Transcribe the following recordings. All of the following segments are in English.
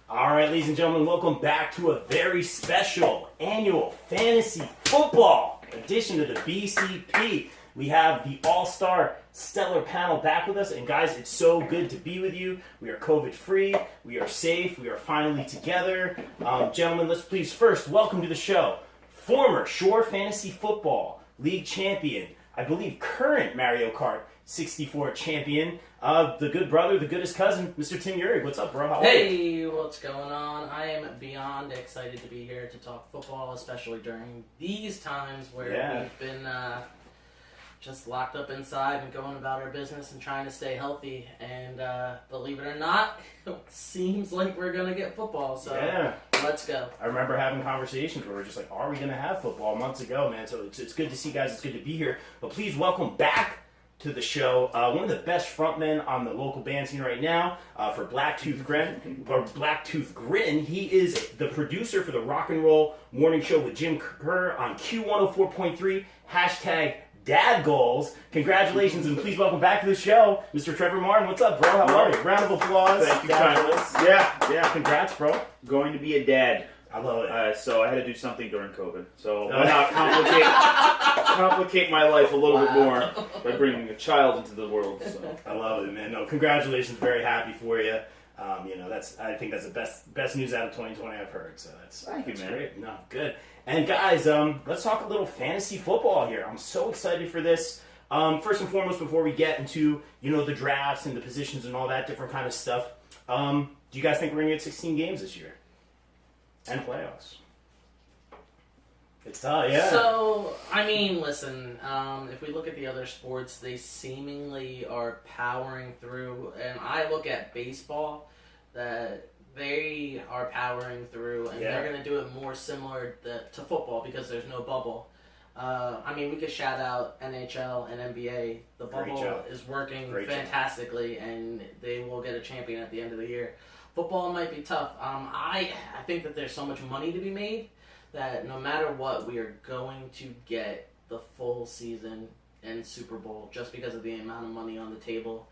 All right, ladies and gentlemen, welcome back to a very special annual fantasy football edition of the BCP. We have the all-star stellar panel back with us, and guys, it's so good to be with you. We are COVID-free, we are safe, we are finally together. Gentlemen, let's please first welcome to the show former Shore Fantasy Football League champion, I believe current Mario Kart 64 champion, the good brother, the goodest cousin, Mr. Timmy U. What's up, bro? How are you? Hey, what's going on? I am beyond excited to be here to talk football, especially during these times where we've been just locked up inside and going about our business and trying to stay healthy. And believe it or not, it seems like we're going to get football. So let's go. I remember having conversations where we're just like, are we going to have football months ago, man? So it's good to see you guys. It's good to be here. But please welcome back to the show one of the best frontmen on the local band scene right now for Blacktooth Grin. He is the producer for the Rock and Roll Morning Show with Jim Kerr on Q104.3, hashtag Dad Goals. Congratulations, and please welcome back to the show, Mr. Trevor Marden. What's up, bro? How are you? Round of applause. Thank you, kindly. Yeah. Congrats, bro. Going to be a dad. I love it. So I had to do something during COVID. So why not complicate my life a little bit more by bringing a child into the world. So. I love it, man. No, congratulations. Very happy for you. I think that's the best news out of 2020 I've heard. So that's great. No, good. And guys, let's talk a little fantasy football here. I'm so excited for this. First and foremost, before we get into the drafts and the positions and all that different kind of stuff, do you guys think we're gonna get 16 games this year and playoffs? It's tough, yeah. So, I mean, listen, if we look at the other sports, they seemingly are powering through. And I look at baseball, that they are powering through, and they're going to do it more similar to football because there's no bubble. I mean, we could shout out NHL and NBA. The bubble is working fantastically, and they will get a champion at the end of the year. Football might be tough. I think that there's so much money to be made that no matter what, we are going to get the full season and Super Bowl just because of the amount of money on the table.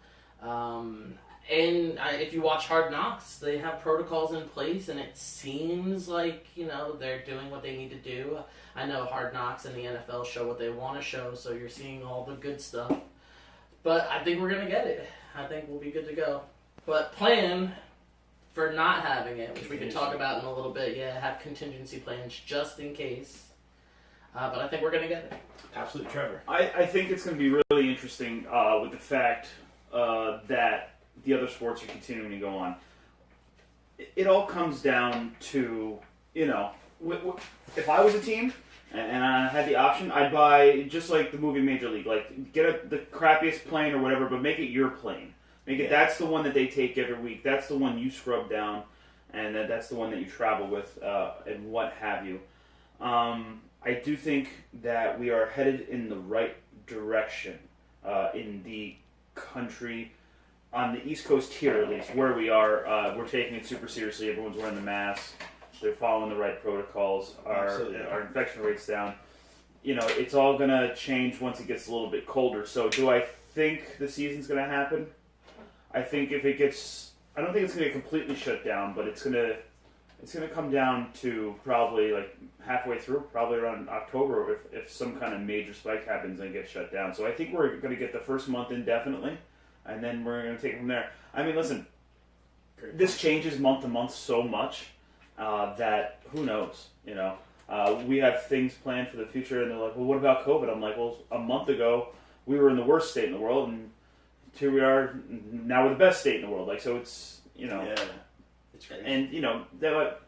If you watch Hard Knocks, they have protocols in place, and it seems like, they're doing what they need to do. I know Hard Knocks and the NFL show what they want to show, so you're seeing all the good stuff. But I think we're going to get it. I think we'll be good to go. But plan for not having it, which we can talk about in a little bit. Have contingency plans just in case. But I think we're going to get it. Absolutely, Trevor. I think it's going to be really interesting with the fact that the other sports are continuing to go on. It all comes down to, if I was a team and I had the option, I'd buy, just like the movie Major League, like get the crappiest plane or whatever, but make it your plane. Make it that's the one that they take every week. That's the one you scrub down, and that's the one that you travel with, and what have you. I do think that we are headed in the right direction in the country. On the East Coast here, at least, where we are, we're taking it super seriously. Everyone's wearing the mask. They're following the right protocols. Our infection rate's down. It's all going to change once it gets a little bit colder. So do I think the season's going to happen? I think I don't think it's going to get completely shut down, but it's going to come down to probably like halfway through, probably around October, if some kind of major spike happens and it gets shut down. So I think we're going to get the first month indefinitely, and then we're going to take it from there. I mean, listen, this changes month to month so much that who knows, we have things planned for the future, and they're like, well, what about COVID? I'm like, well, a month ago, we were in the worst state in the world, and here we are, now we're the best state in the world. Like, so it's, it's crazy. And, that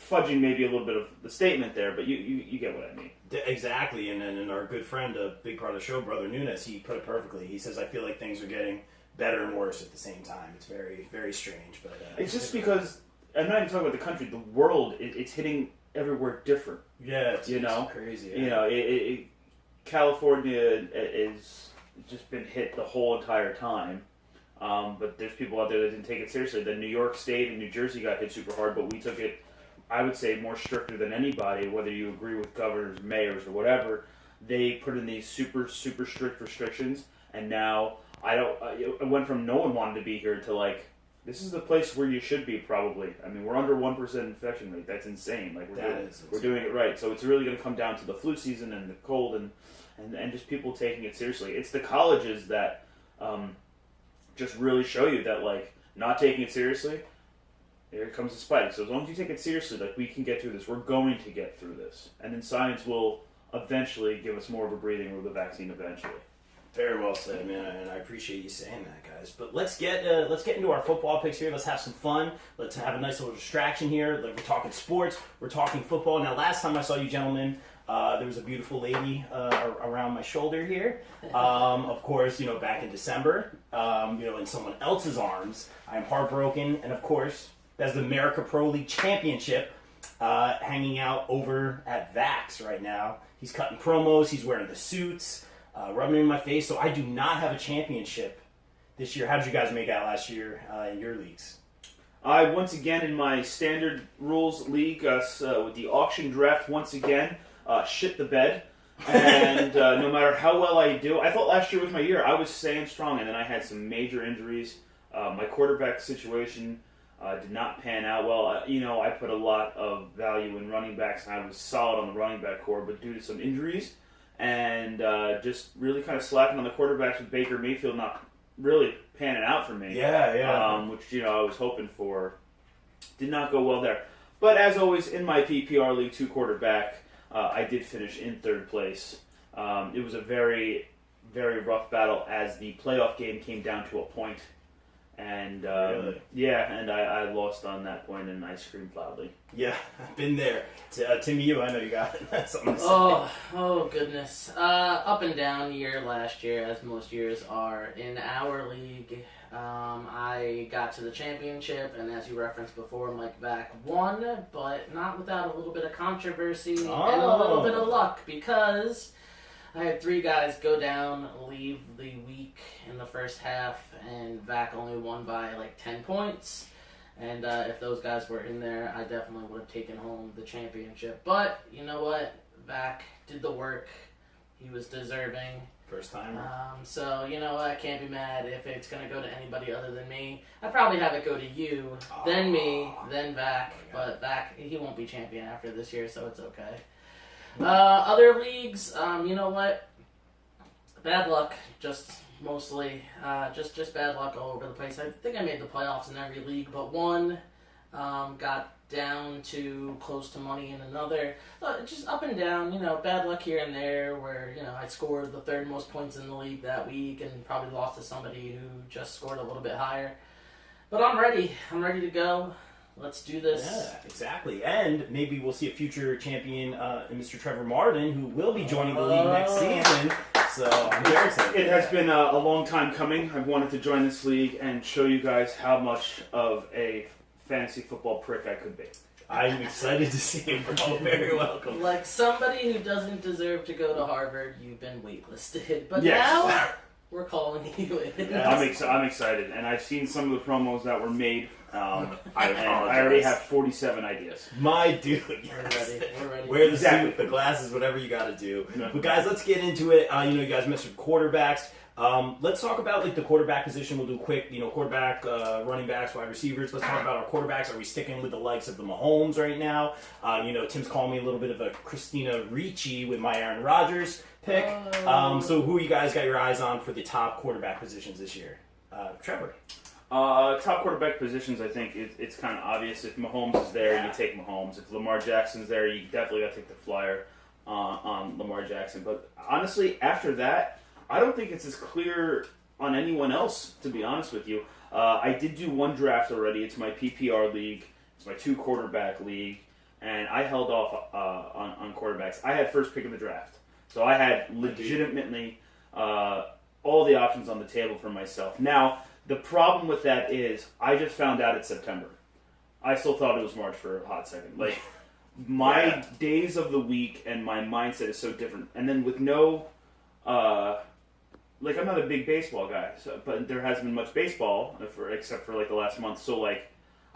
fudging maybe a little bit of the statement there, but you get what I mean. Exactly, and our good friend, a big part of the show, Brother Nunes, he put it perfectly. He says, I feel like things are getting better and worse at the same time. It's very, very strange. But it's just because, I'm not even talking about the country, the world, it's hitting everywhere different. Yeah, it's crazy. Yeah. California is just been hit the whole entire time. But there's people out there that didn't take it seriously. The New York State and New Jersey got hit super hard, but we took it, I would say, more stricter than anybody, whether you agree with governors, mayors, or whatever. They put in these super, super strict restrictions, and now it went from no one wanted to be here to like this is the place where you should be, probably. I mean, we're under 1% infection rate. That's insane. Like, we're doing it right. So it's really going to come down to the flu season and the cold and just people taking it seriously. It's the colleges that just really show you that, like, not taking it seriously, here comes the spike. So as long as you take it seriously, like, we can get through this. We're going to get through this. And then science will eventually give us more of a breathing room with the vaccine eventually. Very well said, man, and I appreciate you saying that, guys. But let's get into our football picks here. Let's have some fun. Let's have a nice little distraction here. Like, we're talking sports. We're talking football. Now, last time I saw you gentlemen, there was a beautiful lady around my shoulder here. Of course, back in December, in someone else's arms. I am heartbroken, and of course, that's the America Pro League Championship hanging out over at Vax right now. He's cutting promos. He's wearing the suits. Rubbing it in my face, so I do not have a championship this year. How did you guys make out last year in your leagues? I, once again, in my standard rules league, with the auction draft, once again, shit the bed. And no matter how well I do, I thought last year was my year. I was staying strong, and then I had some major injuries. My quarterback situation did not pan out well. I put a lot of value in running backs, and I was solid on the running back core, but due to some injuries, and just really kind of slacking on the quarterbacks with Baker Mayfield not really panning out for me. Yeah. Which, I was hoping for. Did not go well there. But as always, in my PPR League 2 quarterback, I did finish in third place. It was a very, very rough battle as the playoff game came down to a point. And really? And I lost on that point, and I screamed loudly. Yeah, I've been there. Timmy U, I know you got something to say. Oh goodness. Up and down year last year, as most years are. In our league, I got to the championship, and as you referenced before, Mike Vack won, but not without a little bit of controversy and a little bit of luck, because I had 3 guys go down, leave the week in the first half, and Vac only won by like 10 points. And if those guys were in there, I definitely would have taken home the championship. But you know what? Vac did the work. He was deserving. First time. So you know what? I can't be mad if it's going to go to anybody other than me. I'd probably have it go to you, then me, then Vac. But Vac, he won't be champion after this year, so it's okay. Other leagues, you know what? Bad luck, just mostly, just bad luck all over the place. I think I made the playoffs in every league but one. Got down to close to money in another. Just up and down, bad luck here and there where, I scored the 3rd most points in the league that week and probably lost to somebody who just scored a little bit higher. But I'm ready. I'm ready to go. Let's do this. Yeah, exactly. And maybe we'll see a future champion in Mr. Trevor Marden, who will be joining the league next season. So I'm very excited. It has been a long time coming. I've wanted to join this league and show you guys how much of a fantasy football prick I could be. I'm excited to see him. Oh, very welcome. Like somebody who doesn't deserve to go to Harvard, you've been waitlisted. But yes. Now, we're calling you in. Yes. I'm excited. And I've seen some of the promos that were made. I already have 47 ideas. My dude, yes. We're ready. Wear the suit, the glasses, whatever you got to do. No. But guys, let's get into it. You guys mentioned quarterbacks. Let's talk about the quarterback position. We'll do quick. Quarterback, running backs, wide receivers. Let's talk about our quarterbacks. Are we sticking with the likes of the Mahomes right now? Tim's calling me a little bit of a Christina Ricci with my Aaron Rodgers pick. So who you guys got your eyes on for the top quarterback positions this year? Trevor. Top quarterback positions, I think it's kind of obvious. If Mahomes is there, you take Mahomes. If Lamar Jackson's there, you definitely got to take the flyer on Lamar Jackson. But honestly, after that, I don't think it's as clear on anyone else, to be honest with you. I did do one draft already. It's my PPR league. It's my 2 quarterback league. And I held off on quarterbacks. I had first pick of the draft. So I had legitimately all the options on the table for myself. Now, the problem with that is I just found out it's September. I still thought it was March for a hot second. Like, my days of the week and my mindset is so different. And then with no, I'm not a big baseball guy, but there hasn't been much baseball except for the last month. So I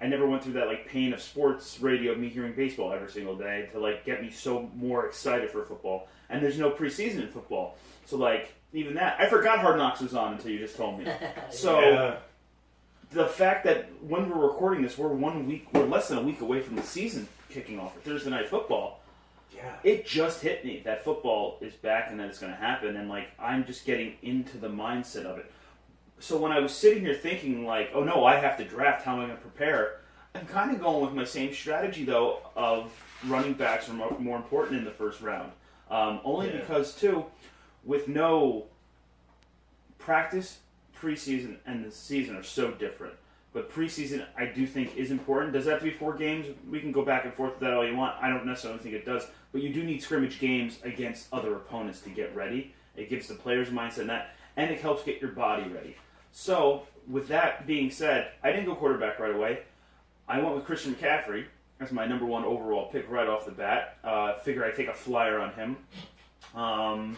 never went through that pain of sports radio, me hearing baseball every single day to get me so more excited for football. And there's no preseason in football. So even that, I forgot Hard Knocks was on until you just told me. So the fact that when we're recording this, we're less than a week away from the season kicking off for Thursday Night Football. Yeah. It just hit me that football is back and that it's going to happen, and like I'm just getting into the mindset of it. So when I was sitting here thinking like, oh no, I have to draft, how am I going to prepare? I'm kind of going with my same strategy though of running backs are more important in the first round. Only because too, with no practice, preseason and the season are so different. But preseason, I do think, is important. Does it have to be 4 games? We can go back and forth with that all you want. I don't necessarily think it does. But you do need scrimmage games against other opponents to get ready. It gives the players a mindset in that, and it helps get your body ready. So, with that being said, I didn't go quarterback right away. I went with Christian McCaffrey as my number 1 overall pick right off the bat. Figure I'd take a flyer on him. I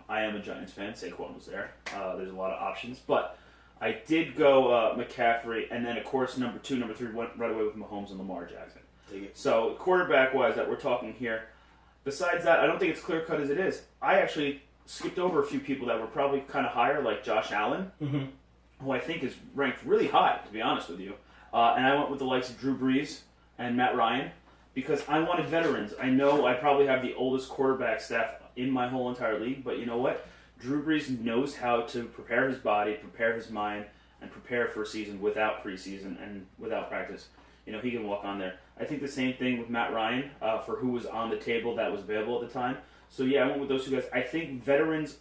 am a Giants fan. Saquon was there. There's a lot of options. But I did go McCaffrey, and then, of course, number 2, number 3 went right away with Mahomes and Lamar Jackson. So, quarterback-wise that we're talking here, besides that, I don't think it's clear-cut as it is. I actually skipped over a few people that were probably kind of higher, like Josh Allen, who I think is ranked really high, to be honest with you. And I went with the likes of Drew Brees and Matt Ryan because I wanted veterans. I know I probably have the oldest quarterback staff in my whole entire league, but you know what? Drew Brees knows how to prepare his body, prepare his mind, and prepare for a season without preseason and without practice. He can walk on there. I think the same thing with Matt Ryan for who was on the table that was available at the time. So yeah, I went with those 2 guys. I think veterans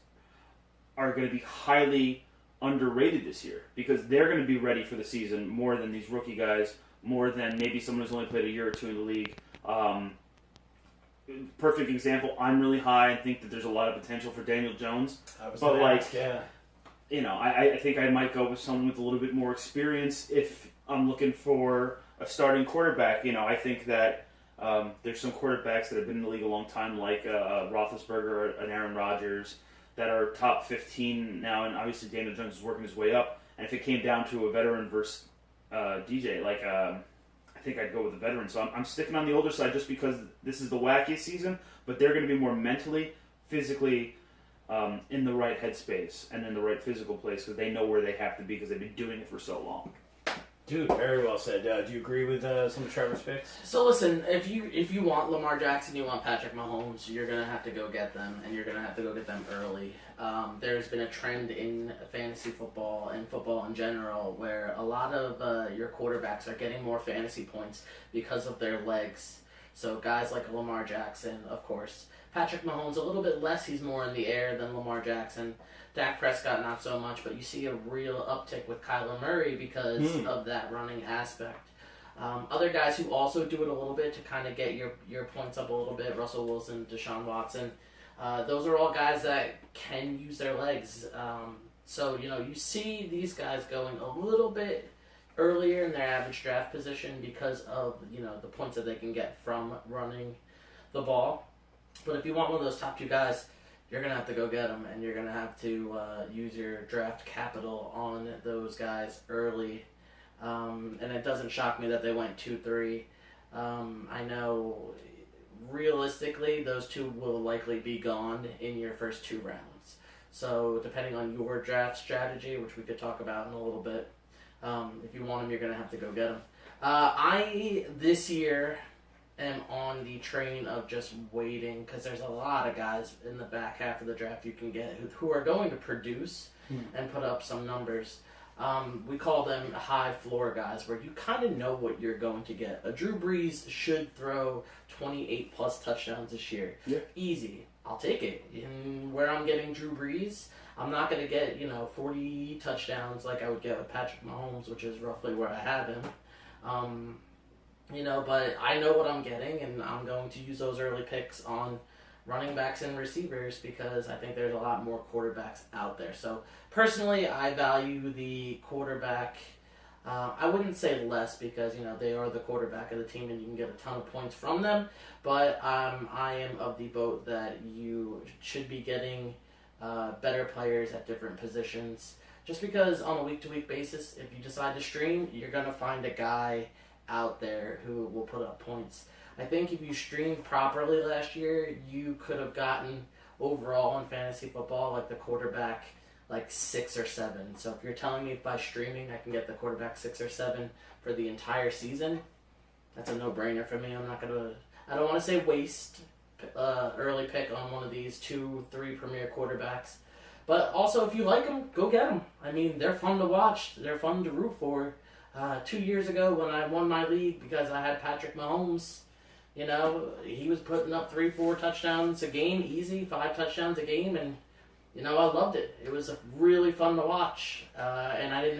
are going to be highly underrated this year because they're going to be ready for the season more than these rookie guys, more than maybe someone who's only played a year or 2 in the league. Perfect example, I'm really high and think that there's a lot of potential for Daniel Jones. I think I might go with someone with a little bit more experience if I'm looking for a starting quarterback. I think that there's some quarterbacks that have been in the league a long time, like Roethlisberger and Aaron Rodgers, that are top 15 now, and obviously Daniel Jones is working his way up. And if it came down to a veteran versus DJ, I think I'd go with the veteran. So I'm sticking on the older side just because this is the wackiest season, but they're going to be more mentally, physically in the right headspace and in the right physical place because they know where they have to be because they've been doing it for so long. Dude, very well said. Do you agree with some of Trevor's picks? So listen, if you want Lamar Jackson, you want Patrick Mahomes, you're going to have to go get them, and you're going to have to go get them early. There's been a trend in fantasy football and football in general where a lot of your quarterbacks are getting more fantasy points because of their legs. So guys like Lamar Jackson, of course. Patrick Mahomes, a little bit less. He's more in the air than Lamar Jackson. Dak Prescott, not so much, but you see a real uptick with Kyler Murray because of that running aspect. Other guys who also do it a little bit to kind of get your points up a little bit, Russell Wilson, Deshaun Watson, those are all guys that can use their legs. So, you see these guys going a little bit earlier in their average draft position because of, the points that they can get from running the ball. But if you want one of those top 2 guys, you're going to have to go get them, and you're going to have to use your draft capital on those guys early. And it doesn't shock me that they went 2-3. I know realistically those 2 will likely be gone in your first 2 rounds. So depending on your draft strategy, which we could talk about in a little bit, if you want them, you're going to have to go get them. I, this year, am on the train of just waiting because there's a lot of guys in the back half of the draft you can get who are going to produce and put up some numbers. We call them high floor guys where you kind of know what you're going to get. A Drew Brees should throw 28 plus touchdowns this year. Yeah. Easy. I'll take it. And where I'm getting Drew Brees, I'm not going to get 40 touchdowns like I would get with Patrick Mahomes, which is roughly where I have him. But I know what I'm getting, and I'm going to use those early picks on running backs and receivers because I think there's a lot more quarterbacks out there. So, personally, I value the quarterback. I wouldn't say less because, they are the quarterback of the team and you can get a ton of points from them. But I am of the boat that you should be getting better players at different positions. Just because on a week-to-week basis, if you decide to stream, you're going to find a guy out there who will put up points. I think if you streamed properly last year, you could have gotten overall in fantasy football like the quarterback like 6 or 7. So if you're telling me by streaming I can get the quarterback 6 or 7 for the entire season, that's a no-brainer for me. I don't want to say waste early pick on one of these 2-3 premier quarterbacks. But also, if you like them, go get them. I mean, they're fun to watch. They're fun to root for. 2 years ago when I won my league because I had Patrick Mahomes, he was putting up 3-4 touchdowns a game, easy, 5 touchdowns a game, and, I loved it. It was really fun to watch. And I did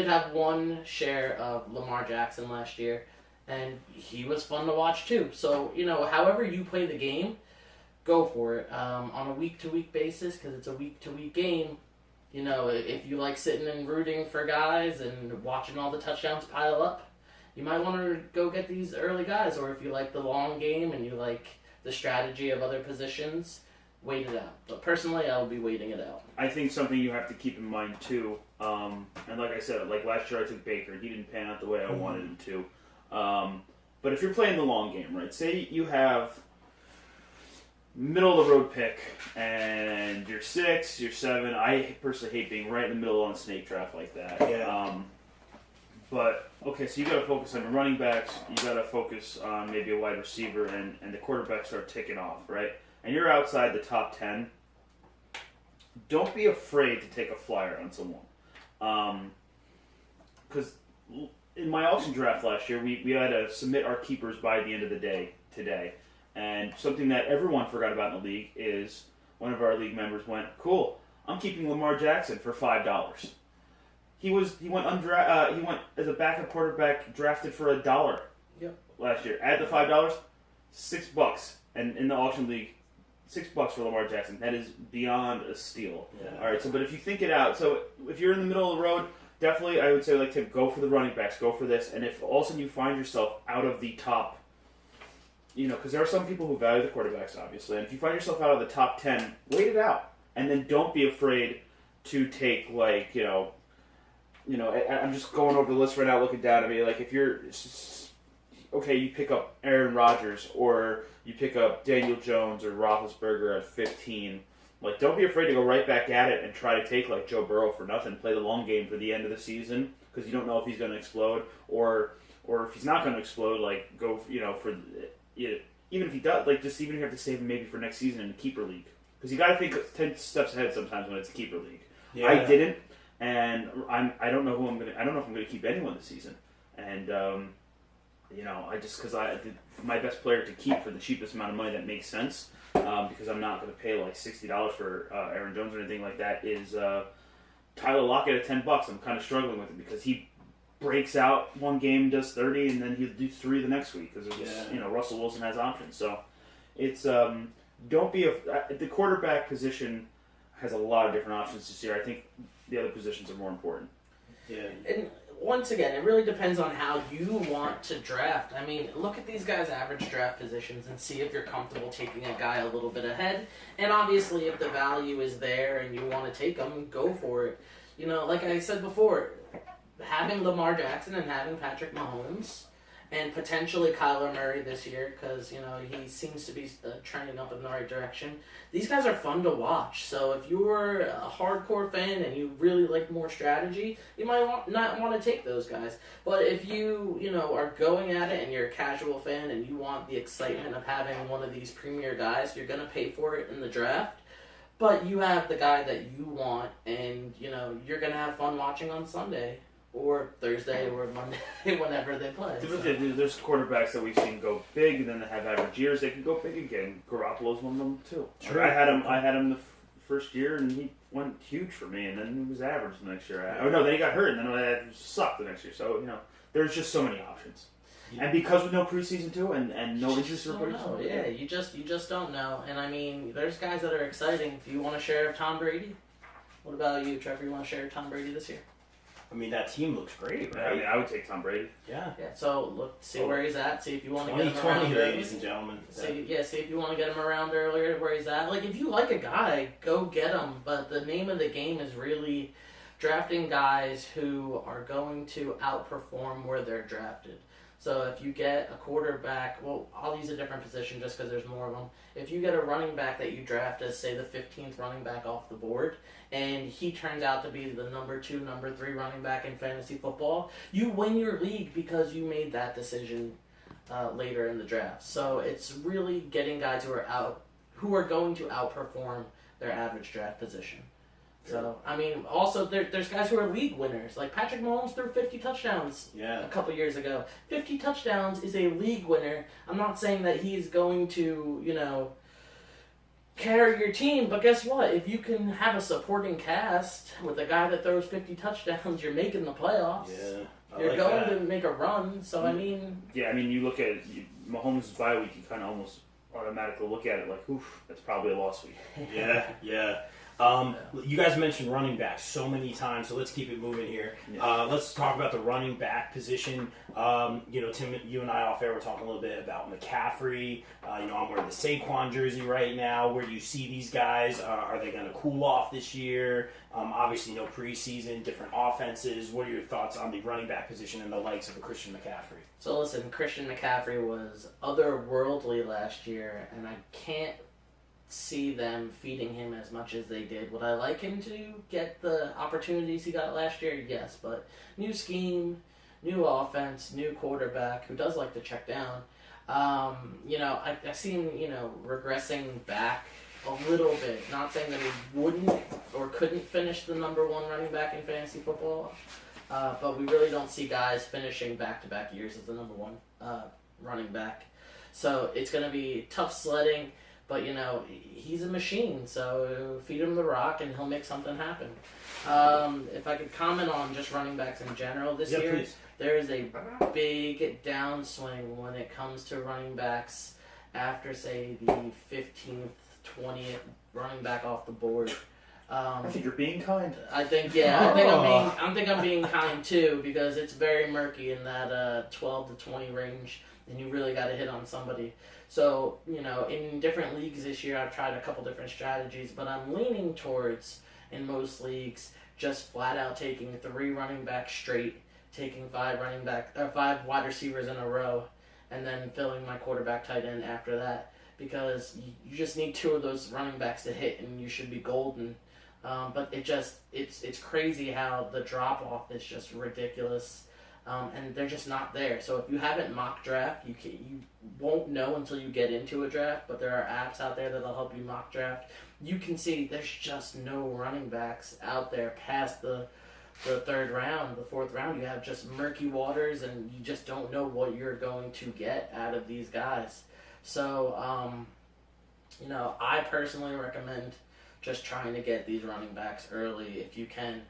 have one share of Lamar Jackson last year, and he was fun to watch too. So, however you play the game, go for it. On a week-to-week basis, because it's a week-to-week game, if you like sitting and rooting for guys and watching all the touchdowns pile up, you might want to go get these early guys. Or if you like the long game and you like the strategy of other positions, wait it out. But personally, I'll be waiting it out. I think something you have to keep in mind too, and like I said, like last year I took Baker and he didn't pan out the way I wanted him to. But if you're playing the long game, right? Say you have middle of the road pick and you're 6, you're 7. I personally hate being right in the middle on a snake draft like that. Yeah. But okay, so you got to focus on your running backs. You got to focus on maybe a wide receiver, and the quarterbacks start ticking off, right? And you're outside the top 10. Don't be afraid to take a flyer on someone, because in my auction draft last year, we had to submit our keepers by the end of the day today. And something that everyone forgot about in the league is one of our league members went, "Cool, I'm keeping Lamar Jackson for $5." He went as a backup quarterback drafted for $1. Yep. Last year. Add the $5, $6, and in the auction league, $6 for Lamar Jackson. That is beyond a steal. Yeah. All right. So, but if you think it out, so if you're in the middle of the road, definitely I would say like Tim, go for the running backs, go for this, and if all of a sudden you find yourself out of the top. Because there are some people who value the quarterbacks, obviously. And if you find yourself out of the top 10, wait it out. And then don't be afraid to take, I'm just going over the list right now, looking down at me. Like, if you're, you pick up Aaron Rodgers, or you pick up Daniel Jones or Roethlisberger at 15. Like, don't be afraid to go right back at it and try to take, like, Joe Burrow for nothing. Play the long game for the end of the season, because you don't know if he's going to explode. Or if he's not going to explode, like, go, for... even if he does, even if you have to save him maybe for next season in a keeper league, because you got to think 10 steps ahead sometimes when it's a keeper league. Yeah. I didn't, and I don't know who I'm gonna. I don't know if I'm gonna keep anyone this season, and because I did my best player to keep for the cheapest amount of money that makes sense, because I'm not gonna pay like $60 for Aaron Jones or anything like that. Is Tyler Lockett at $10? I'm kind of struggling with it because he breaks out one game, does 30, and then he'll do 3 the next week because Russell Wilson has options. So it's don't be the quarterback position has a lot of different options this year. I think the other positions are more important. Yeah. And once again, it really depends on how you want to draft. I mean, look at these guys' average draft positions and see if you're comfortable taking a guy a little bit ahead. And obviously, if the value is there and you want to take him, go for it. Like I said before, having Lamar Jackson and having Patrick Mahomes and potentially Kyler Murray this year, because he seems to be trending up in the right direction. These guys are fun to watch. So if you're a hardcore fan and you really like more strategy, you might not want to take those guys. But if you are going at it and you're a casual fan and you want the excitement of having one of these premier guys, you're gonna pay for it in the draft. But you have the guy that you want, and you're gonna have fun watching on Sunday. Or Thursday or Monday, whenever they play. So. There's quarterbacks that we've seen go big, and then they have average years. They can go big again. Garoppolo's one of them too. True. I had him the first year, and he went huge for me, and then he was average the next year. Then he got hurt, and then it sucked the next year. So there's just so many options. Yeah. And because with no preseason too, and no interest reports. Yeah, you just don't know. And I mean, there's guys that are exciting. Do you want to share Tom Brady? What about you, Trevor? You want to share Tom Brady this year? I mean, that team looks great, right? I mean, I would take Tom Brady. Yeah. Yeah. So see where he's at. See if you want to get him around. 2020, ladies and gentlemen. See if you want to get him around earlier where he's at. Like, if you like a guy, go get him. But the name of the game is really drafting guys who are going to outperform where they're drafted. So if you get a quarterback, well, I'll use a different position just because there's more of them. If you get a running back that you draft as, say, the 15th running back off the board, and he turns out to be the number 2, number 3 running back in fantasy football, you win your league because you made that decision later in the draft. So it's really getting guys who are going to outperform their average draft position. So, I mean, also, there's guys who are league winners. Like, Patrick Mahomes threw 50 touchdowns a couple years ago. 50 touchdowns is a league winner. I'm not saying that he's going to, carry your team, but guess what? If you can have a supporting cast with a guy that throws 50 touchdowns, you're making the playoffs. Yeah. You're going to make a run, so I mean... Yeah, I mean, you look at Mahomes' bye week, you kind of almost automatically look at it like, oof, that's probably a loss week. Yeah. You guys mentioned running back so many times, so let's keep it moving here. Yeah. Let's talk about the running back position. Tim, you and I off air were talking a little bit about McCaffrey. I'm wearing the Saquon jersey right now. Where do you see these guys? Are they going to cool off this year? Obviously, no preseason, different offenses. What are your thoughts on the running back position and the likes of a Christian McCaffrey? So listen, Christian McCaffrey was otherworldly last year, and I can't see them feeding him as much as they did. Would I like him to get the opportunities he got last year? Yes, but new scheme, new offense, new quarterback who does like to check down. I see him, regressing back a little bit. Not saying that he wouldn't or couldn't finish the number 1 running back in fantasy football, but we really don't see guys finishing back-to-back years as the number 1 running back. So it's going to be tough sledding. But, he's a machine, so feed him the rock and he'll make something happen. If I could comment on just running backs in general this year, please. There is a big downswing when it comes to running backs after, say, the 15th, 20th running back off the board. I think you're being kind. I think I'm being kind too, because it's very murky in that 12 to 20 range, and you really got to hit on somebody. So, in different leagues this year, I've tried a couple different strategies, but I'm leaning towards, in most leagues, just flat out taking 3 running backs straight, taking 5 wide receivers in a row, and then filling my quarterback tight end after that, because you just need 2 of those running backs to hit, and you should be golden. But it's crazy how the drop off is just ridiculous. And they're just not there. So if you haven't mock draft, you won't know until you get into a draft, but there are apps out there that'll help you mock draft. You can see there's just no running backs out there past the 3rd round, the 4th round. You have just murky waters, and you just don't know what you're going to get out of these guys. So, I personally recommend just trying to get these running backs early if you can.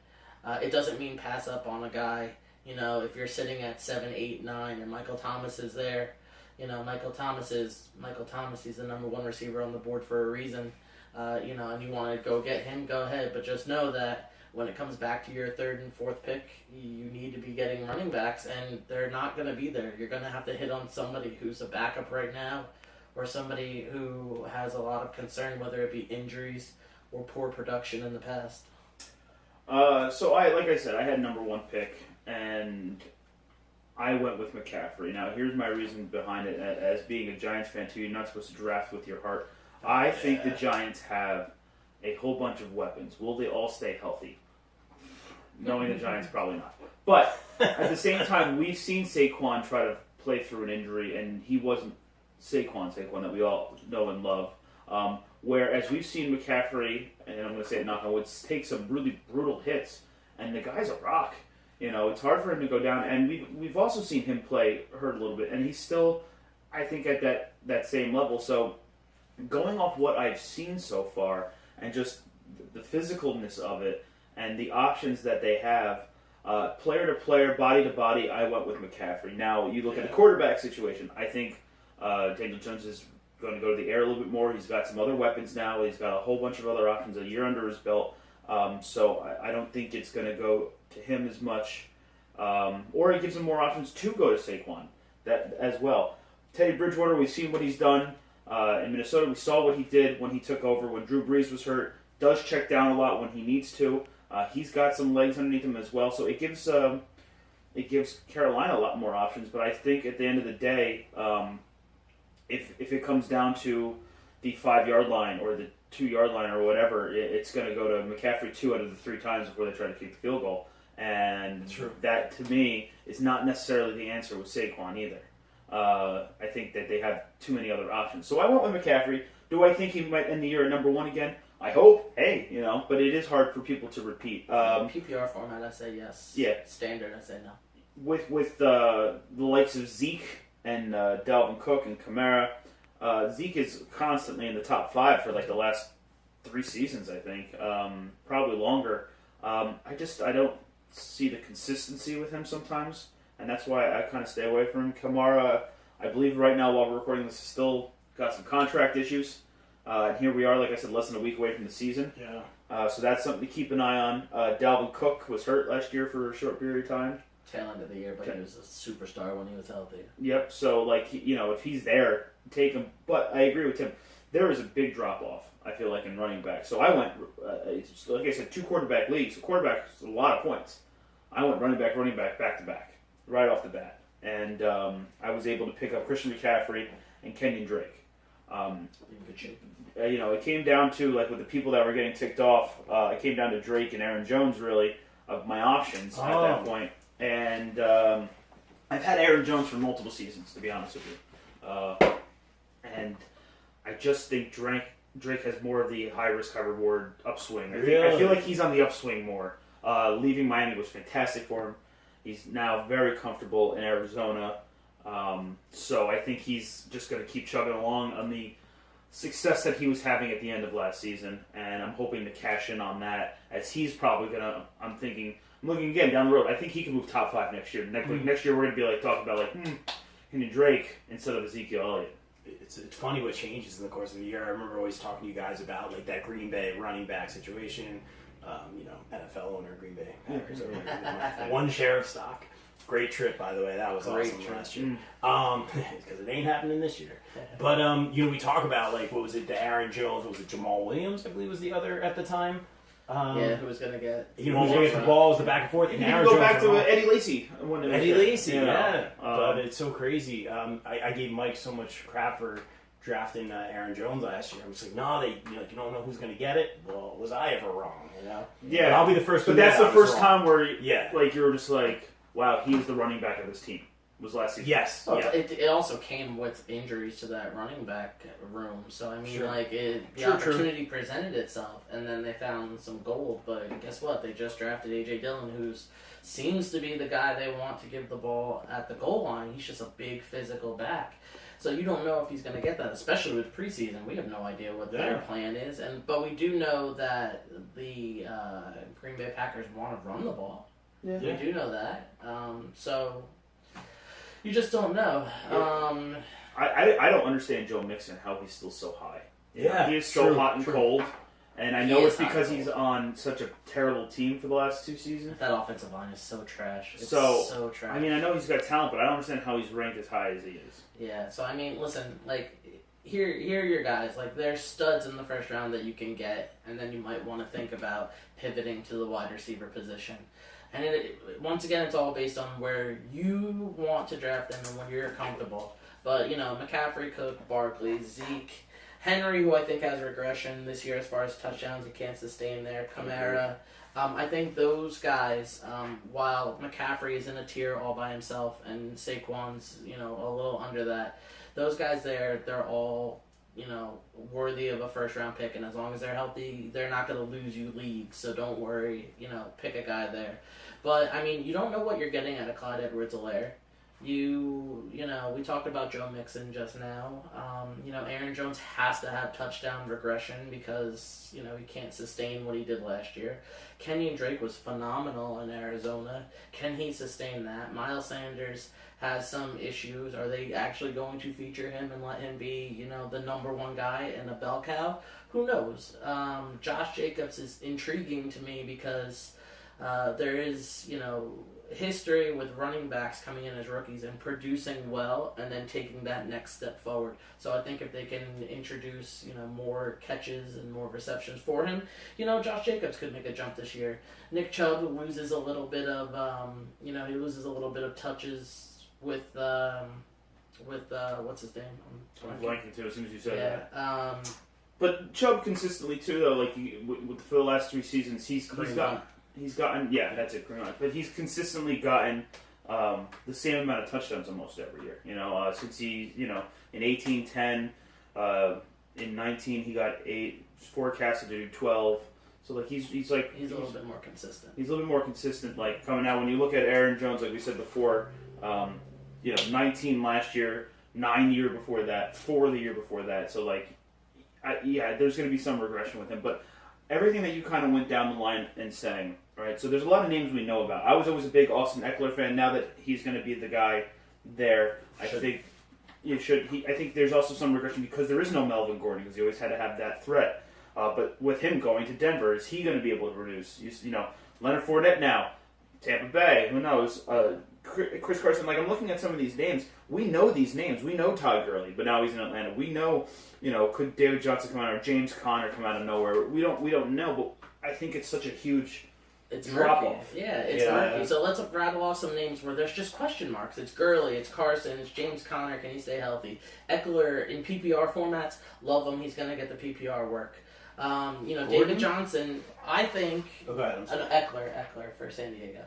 It doesn't mean pass up on a guy. If you're sitting at 7, 8, 9, and Michael Thomas is there, Michael Thomas. He's the number 1 receiver on the board for a reason. And you want to go get him, go ahead. But just know that when it comes back to your 3rd and 4th pick, you need to be getting running backs, and they're not going to be there. You're going to have to hit on somebody who's a backup right now, or somebody who has a lot of concern, whether it be injuries or poor production in the past. Like I said, I had number 1 pick, and I went with McCaffrey. Now, here's my reason behind it. As being a Giants fan, too, you're not supposed to draft with your heart. I think the Giants have a whole bunch of weapons. Will they all stay healthy? Knowing the Giants, probably not. But at the same time, we've seen Saquon try to play through an injury, and he wasn't Saquon that we all know and love. Whereas we've seen McCaffrey, and I'm going to say it knock on wood, take some really brutal hits, and the guy's a rock. It's hard for him to go down, and we've also seen him play hurt a little bit, and he's still, I think, at that same level. So going off what I've seen so far, and just the physicalness of it, and the options that they have, player to player, body to body, I went with McCaffrey. Now, you look at the quarterback situation, I think Daniel Jones is going to go to the air a little bit more. He's got some other weapons now. He's got a whole bunch of other options, a year under his belt. So I don't think it's going to go to him as much. Or it gives him more options to go to Saquon that as well. Teddy Bridgewater, we've seen what he's done. In Minnesota, we saw what he did when he took over, when Drew Brees was hurt. Does check down a lot when he needs to. He's got some legs underneath him as well. So it gives it gives Carolina a lot more options. But I think at the end of the day, if it comes down to the 5-yard line or the 2-yard line or whatever, it's going to go to McCaffrey 2 out of the 3 times before they try to kick the field goal. And that, to me, is not necessarily the answer with Saquon either. I think that they have too many other options. So I went with McCaffrey. Do I think he might end the year at number 1 again? I hope. Hey, but it is hard for people to repeat. PPR format, I say yes. Yeah. Standard, I say no. With the likes of Zeke and Dalvin Cook and Kamara, Zeke is constantly in the top 5 for like the last 3 seasons, I think, probably longer. I don't see the consistency with him sometimes, and that's why I kind of stay away from him. Kamara, I believe right now while we're recording this, is still got some contract issues, and here we are, like I said, less than a week away from the season. Yeah. So that's something to keep an eye on. Dalvin Cook was hurt last year for a short period of time. Tail end of the year, but he was a superstar when he was healthy. Yep. So if he's there, take him. But I agree with Tim. There is a big drop off, I feel like, in running back. So I went, like I said, 2 quarterback leagues. So quarterback is a lot of points. I went running back, back to back, right off the bat. And I was able to pick up Christian McCaffrey and Kenyon Drake. In good shape. It came down to, like, with the people that were getting ticked off, it came down to Drake and Aaron Jones, really, of my options at that point. And I've had Aaron Jones for multiple seasons, to be honest with you. And I just think Drake has more of the high-risk, high-reward upswing. I feel like he's on the upswing more. Leaving Miami was fantastic for him. He's now very comfortable in Arizona. So I think he's just going to keep chugging along on the success that he was having at the end of last season. And I'm hoping to cash in on that, as he's probably going to, I'm looking again down the road. I think he can move top 5 next year. Next year we're going to be talking about Kenyon Drake instead of Ezekiel Elliott. It's funny what changes in the course of the year. I remember always talking to you guys about like that Green Bay running back situation. NFL owner, Green Bay Packers owner, 1 share of stock. Great trip, by the way. That was awesome last year. Because it ain't happening this year. But we talk about what was it? The Aaron Jones, was it Jamal Williams? I believe was the other at the time. Who was gonna get? Who was gonna get the balls, the back and forth. You can go back to Eddie Lacy. Eddie Lacy, yeah. But it's so crazy. I gave Mike so much crap for drafting Aaron Jones last year. I was like, no, you don't know who's going to get it. Well, was I ever wrong? Yeah, but I'll be the first. But that's the first time where you were just like, wow, he's the running back of this team. Was last season. Yes. Well, it also came with injuries to that running back room. So, I mean, the opportunity presented itself, and then they found some gold. But guess what? They just drafted A.J. Dillon, who seems to be the guy they want to give the ball at the goal line. He's just a big physical back. So you don't know if he's going to get that, especially with preseason. We have no idea what their plan is. But we do know that the Green Bay Packers want to run the ball. Yeah. We do know that. So... you just don't know. I don't understand Joe Mixon, how he's still so high. He is so hot and cold. And I know it's because he's on such a terrible team for the last 2 seasons. That offensive line is so trash. It's so trash. I mean, I know he's got talent, but I don't understand how he's ranked as high as he is. Yeah, so I mean, listen, here are your guys. They're studs in the first round that you can get, and then you might want to think about pivoting to the wide receiver position. And once again, it's all based on where you want to draft them and when you're comfortable. But, McCaffrey, Cook, Barkley, Zeke, Henry, who I think has regression this year as far as touchdowns, he can't sustain there. Kamara. I think those guys, while McCaffrey is in a tier all by himself and Saquon's, a little under that, those guys there, they're all, worthy of a first-round pick. And as long as they're healthy, they're not going to lose you leagues. So don't worry, pick a guy there. But, I mean, you don't know what you're getting out of Clyde Edwards-Helaire. We talked about Joe Mixon just now. Aaron Jones has to have touchdown regression because, he can't sustain what he did last year. Kenyon Drake was phenomenal in Arizona. Can he sustain that? Miles Sanders has some issues. Are they actually going to feature him and let him be, the number 1 guy in a bell cow? Who knows? Josh Jacobs is intriguing to me because there is, history with running backs coming in as rookies and producing well and then taking that next step forward. So I think if they can introduce, more catches and more receptions for him, Josh Jacobs could make a jump this year. Nick Chubb loses a little bit of, he loses a little bit of touches with what's his name? I'm blanking too as soon as you said that. Yeah. But Chubb consistently too, though, like for the last 3 seasons, he's gotten that's it, pretty much. But he's consistently gotten the same amount of touchdowns almost every year. Since he in 18, 10, in 19 he got 8, forecasted to do 12. So like he's a little bit more consistent. He's a little bit more consistent. Like coming out, when you look at Aaron Jones, like we said before, 19 last year, 9 year before that, 4 the year before that. So like, there's going to be some regression with him. But everything that you kind of went down the line and saying, right? So there's a lot of names we know about. I was always a big Austin Eckler fan. Now that he's going to be the guy there, I think there's also some regression because there is no Melvin Gordon because he always had to have that threat. But with him going to Denver, is he going to be able to produce? Leonard Fournette now, Tampa Bay, who knows? Chris Carson, like I'm looking at some of these names. We know these names. We know Todd Gurley, but now he's in Atlanta. We know, could David Johnson come out or James Conner come out of nowhere? We don't know, but I think it's such a huge drop off. Yeah, it's murky. So let's rattle off some names where there's just question marks. It's Gurley, it's Carson, it's James Conner. Can he stay healthy? Eckler in PPR formats, love him. He's gonna get the PPR work. David Johnson, I think. Eckler for San Diego.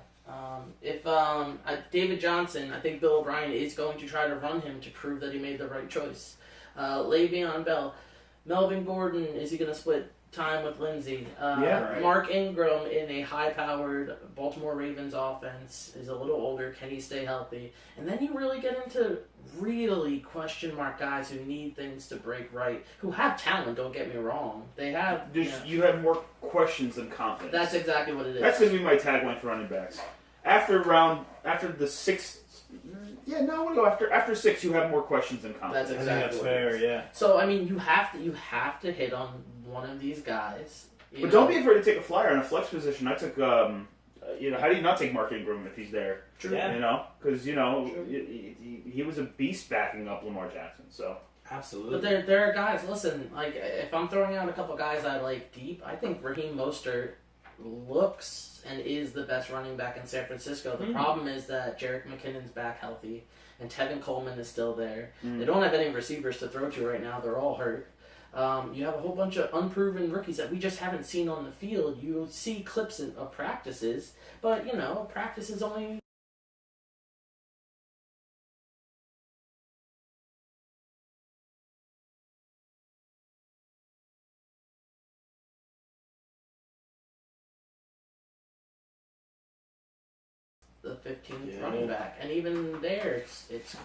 David Johnson, I think Bill O'Brien is going to try to run him to prove that he made the right choice. Le'Veon Bell, Melvin Gordon, is he going to split time with Lindsey? Mark Ingram in a high-powered Baltimore Ravens offense is a little older. Can he stay healthy? And then you really get into really question mark guys who need things to break right, who have talent. Don't get me wrong; they have. You have more questions than confidence. That's exactly what it is. That's going to be my tagline for running backs. After the 6th. Yeah, no, I want to go after 6. You have more questions than confidence. That's exactly fair. Yeah. So I mean, you have to hit on one of these guys. But don't be afraid to take a flyer in a flex position. I took, how do you not take Mark Ingram if he's there? True. Yeah. Because he was a beast backing up Lamar Jackson. So absolutely. But there are guys. Listen, like if I'm throwing out a couple guys I like deep, I think Raheem Mostert looks and is the best running back in San Francisco. The problem is that Jerick McKinnon's back healthy and Tevin Coleman is still there. They don't have any receivers to throw to right now. They're all hurt. You have a whole bunch of unproven rookies that we just haven't seen on the field. You see clips of practices, but practice is only the 15th running back, and even there, it's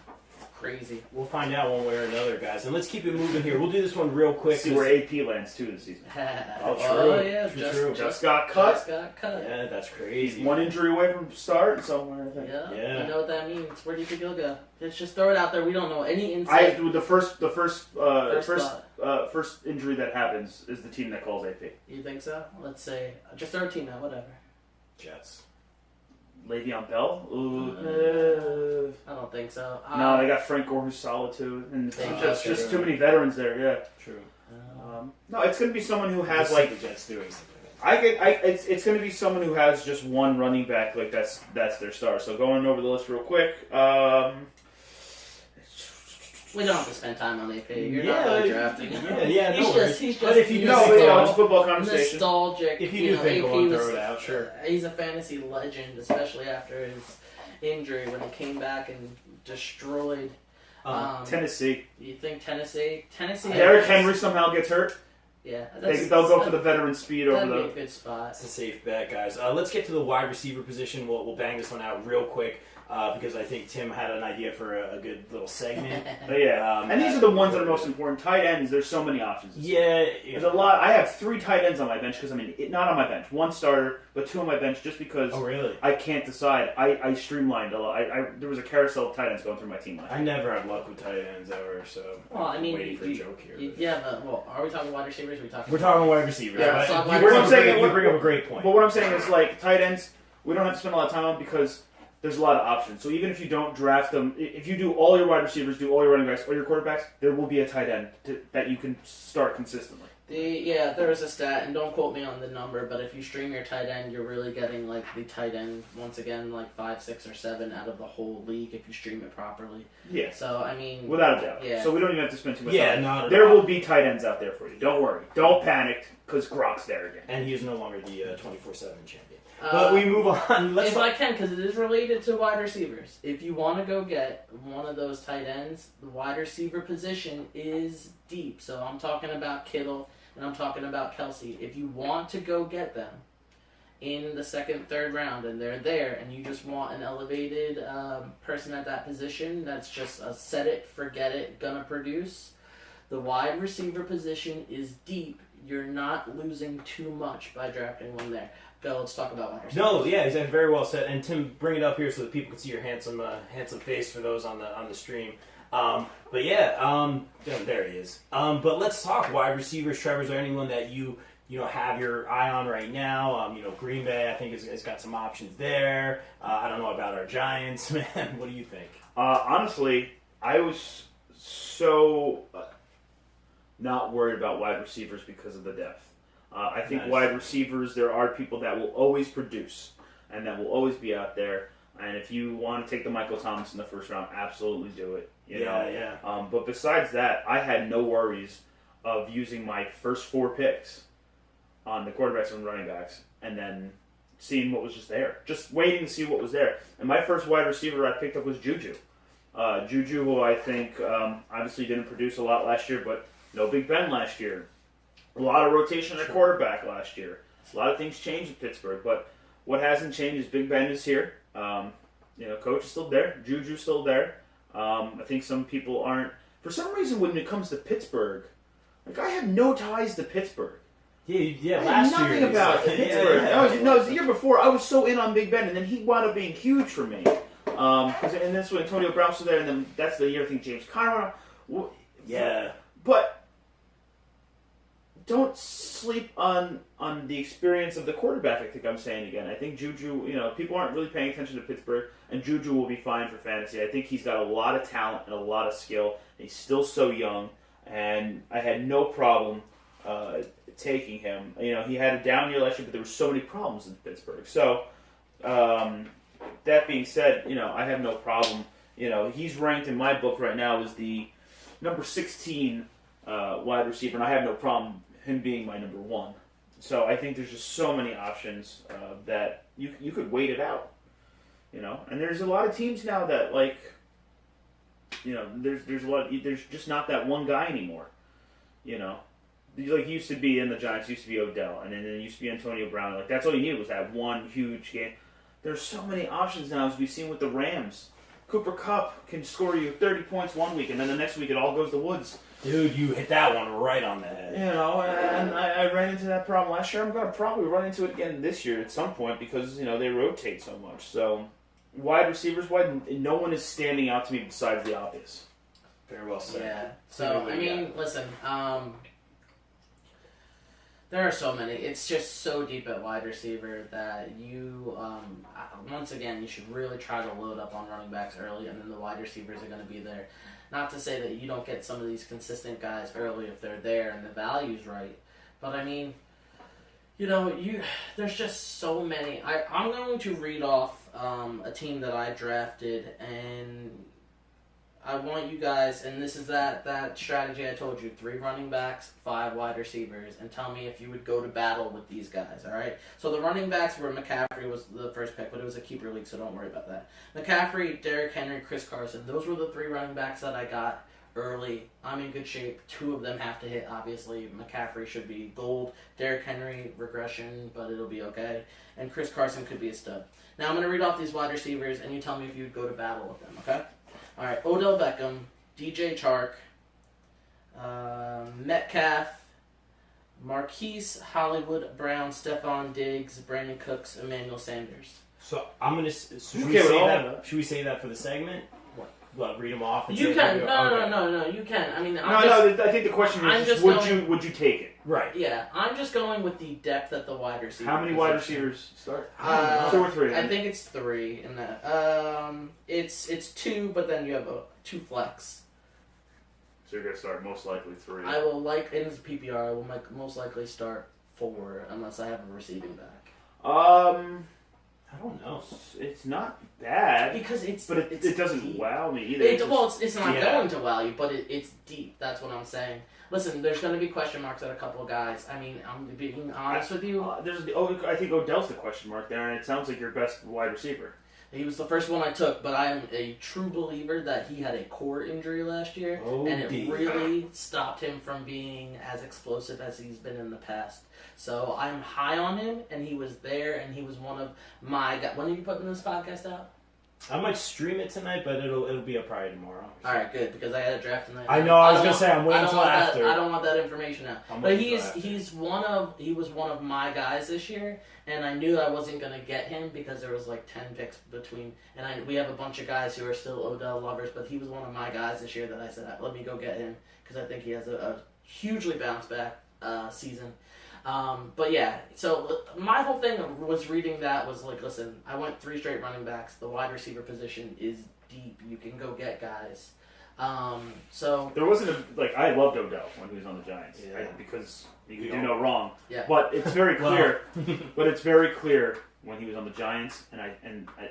crazy. We'll find out one way or another, guys. And let's keep it moving here. We'll do this one real quick. See where AP lands too this season. Oh yeah, just got cut. Just got cut. Yeah, that's crazy. One injury away from start somewhere. I think. Yeah. You know what that means. Where do you think he'll go? Let's just throw it out there. We don't know any insight. The first injury that happens is the team that calls AP. You think so? Let's say just throw a team out. Whatever. Jets. Le'Veon Bell? I don't think so. No, they got Frank Gore who's solid too, and just too many veterans there. Yeah, true. No, it's going to be someone who has the Jets doing something. It's going to be someone who has just one running back, like that's their star. So going over the list real quick. We don't have to spend time on AP. You're not really drafting. He's just. But if you it's football conversation. Nostalgic. If you do think we'll throw it out, sure. He's a fantasy legend, especially after his injury when he came back and destroyed. Tennessee. You think Tennessee? Derrick Henry somehow gets hurt. Yeah, they'll go for the veteran speed over That'd be a good spot. It's a safe bet, guys. Let's get to the wide receiver position. We'll bang this one out real quick. Because I think Tim had an idea for a good little segment. And these are the ones that are most important. Tight ends, there's so many options. There's a lot. I have 3 tight ends on my bench because not on my bench. 1 starter, but 2 on my bench just because. Oh, really? I can't decide. I streamlined a lot. There was a carousel of tight ends going through my team last year. I never have luck with tight ends ever, so. Well, I mean, waiting for a joke here. Are we talking wide receivers? We're talking wide receivers. Yeah, you bring up a great point. But what I'm saying is, like, tight ends, we don't have to spend a lot of time on because there's a lot of options. So even if you don't draft them, if you do all your wide receivers, do all your running backs, all your quarterbacks, there will be a tight end that you can start consistently. There is a stat, and don't quote me on the number, but if you stream your tight end, you're really getting like the tight end once again, like 5, 6, or 7 out of the whole league if you stream it properly. Yeah. So I mean, without a doubt. Yeah. So we don't even have to spend too much Yeah, time. not There at all. will be tight ends out there for you. Don't worry. Don't panic because Gronk's there again. And he is no longer the 24/7 champion. But we move on. If I can, because it is related to wide receivers. If you want to go get one of those tight ends, the wide receiver position is deep. So I'm talking about Kittle and I'm talking about Kelsey. If you want to go get them in the second, third round, and they're there, and you just want an elevated person at that position that's just a set it, forget it, gonna produce, the wide receiver position is deep. You're not losing too much by drafting one there. Go, let's talk about wide receivers. No, yeah, exactly. Very well said. And Tim, bring it up here so that people can see your handsome face for those on the stream. But yeah, there he is. But let's talk wide receivers. Trevor, is there anyone that you have your eye on right now? Green Bay, I think, has got some options there. I don't know about our Giants, man. What do you think? Honestly, I was so not worried about wide receivers because of the depth. I think Nice. wide receivers, there are people that will always produce and that will always be out there. And if you want to take the Michael Thomas in the first round, absolutely do it. You know? But besides that, I had no worries of using my first 4 picks on the quarterbacks and running backs and then seeing what was just there. Just waiting to see what was there. And my first wide receiver I picked up was Juju. Juju, who I think obviously didn't produce a lot last year, but no Big Ben last year. A lot of rotation at quarterback last year. A lot of things changed in Pittsburgh, but what hasn't changed is Big Ben is here. Coach is still there. Juju's still there. I think some people aren't. For some reason, when it comes to Pittsburgh, I have no ties to Pittsburgh. Yeah. I Last had nothing year, about Pittsburgh. It was the year before. I was so in on Big Ben, and then he wound up being huge for me. And that's when Antonio Brown was there, and then that's the year I think James Conner. Yeah. But don't sleep on the experience of the quarterback, I think I'm saying again. I think Juju, people aren't really paying attention to Pittsburgh, and Juju will be fine for fantasy. I think he's got a lot of talent and a lot of skill. And he's still so young, and I had no problem taking him. He had a down year last year, but there were so many problems in Pittsburgh. So, that being said, I have no problem. He's ranked in my book right now as the number 16 wide receiver, and I have no problem him being my number 1. So I think there's just so many options that you could wait it out, And there's a lot of teams now that there's just not that one guy anymore, Like used to be in the Giants, used to be Odell, and then it used to be Antonio Brown. That's all you needed was that one huge game. There's so many options now, as we've seen with the Rams. Cooper Kupp can score you 30 points one week, and then the next week it all goes to Woods. Dude, you hit that one right on the head. And I ran into that problem last year. I'm going to probably run into it again this year at some point because, they rotate so much. So, wide receivers, no one is standing out to me besides the obvious. Very well said. Yeah. So, listen, there are so many. It's just so deep at wide receiver that you, once again, you should really try to load up on running backs early, and then the wide receivers are going to be there. Not to say that you don't get some of these consistent guys early if they're there and the value's right, but there's just so many. I'm going to read off a team that I drafted, and I want you guys, and this is that strategy I told you, 3 running backs, 5 wide receivers, and tell me if you would go to battle with these guys, all right? So the running backs were McCaffrey was the first pick, but it was a keeper league, so don't worry about that. McCaffrey, Derrick Henry, Chris Carson, those were the 3 running backs that I got early. I'm in good shape. 2 of them have to hit, obviously. McCaffrey should be gold. Derrick Henry, regression, but it'll be okay. And Chris Carson could be a stud. Now I'm going to read off these wide receivers, and you tell me if you would go to battle with them, okay? All right, Odell Beckham, DJ Chark, Metcalf, Marquise Hollywood Brown, Stephon Diggs, Brandon Cooks, Emmanuel Sanders. So I'm gonna. Should Okay, we say that for the segment? What? read them off? And You say can. who- No, you can. I mean, I think the question I'm is, just would going- you take it? Right. Yeah, I'm just going with the depth at the wide receiver. How many wide position. receivers start? Uh, 2 or 3. I think it's 3 in that. It's 2, but then you have 2 flex. So you're gonna start most likely 3. I will in this PPR. I will most likely start 4 unless I have a receiving back. I don't know. It's not bad, Because it's but it's it doesn't deep. wow me either. It's not Yeah. going to wow you, but it's deep. That's what I'm saying. Listen, there's going to be question marks at a couple of guys. I mean, I'm being honest with you. I think Odell's the question mark there, and it sounds like your best wide receiver. He was the first one I took, but I am a true believer that he had a core injury last year, and it dear. really stopped him from being as explosive as he's been in the past. So I'm high on him, and he was there, and he was one of my guys. When are you putting this podcast out? I might stream it tonight, but it'll be up probably tomorrow. All right, good, because I had a draft tonight. I know. I was don't gonna say I'm waiting I don't until want after. That, I don't want that information out. I'm But waiting till after. he was one of my guys this year, and I knew I wasn't gonna get him because there was like 10 picks between. And we have a bunch of guys who are still Odell lovers, but he was one of my guys this year that I said, let me go get him because I think he has a hugely bounce back season. But yeah, so my whole thing was reading that was like, listen, I went 3 straight running backs. The wide receiver position is deep. You can go get guys. So There wasn't I loved Odell when he was on the Giants, Yeah. right? Because he could We do all- no wrong. Yeah. But it's very Well. clear. But it's very clear when he was on the Giants, and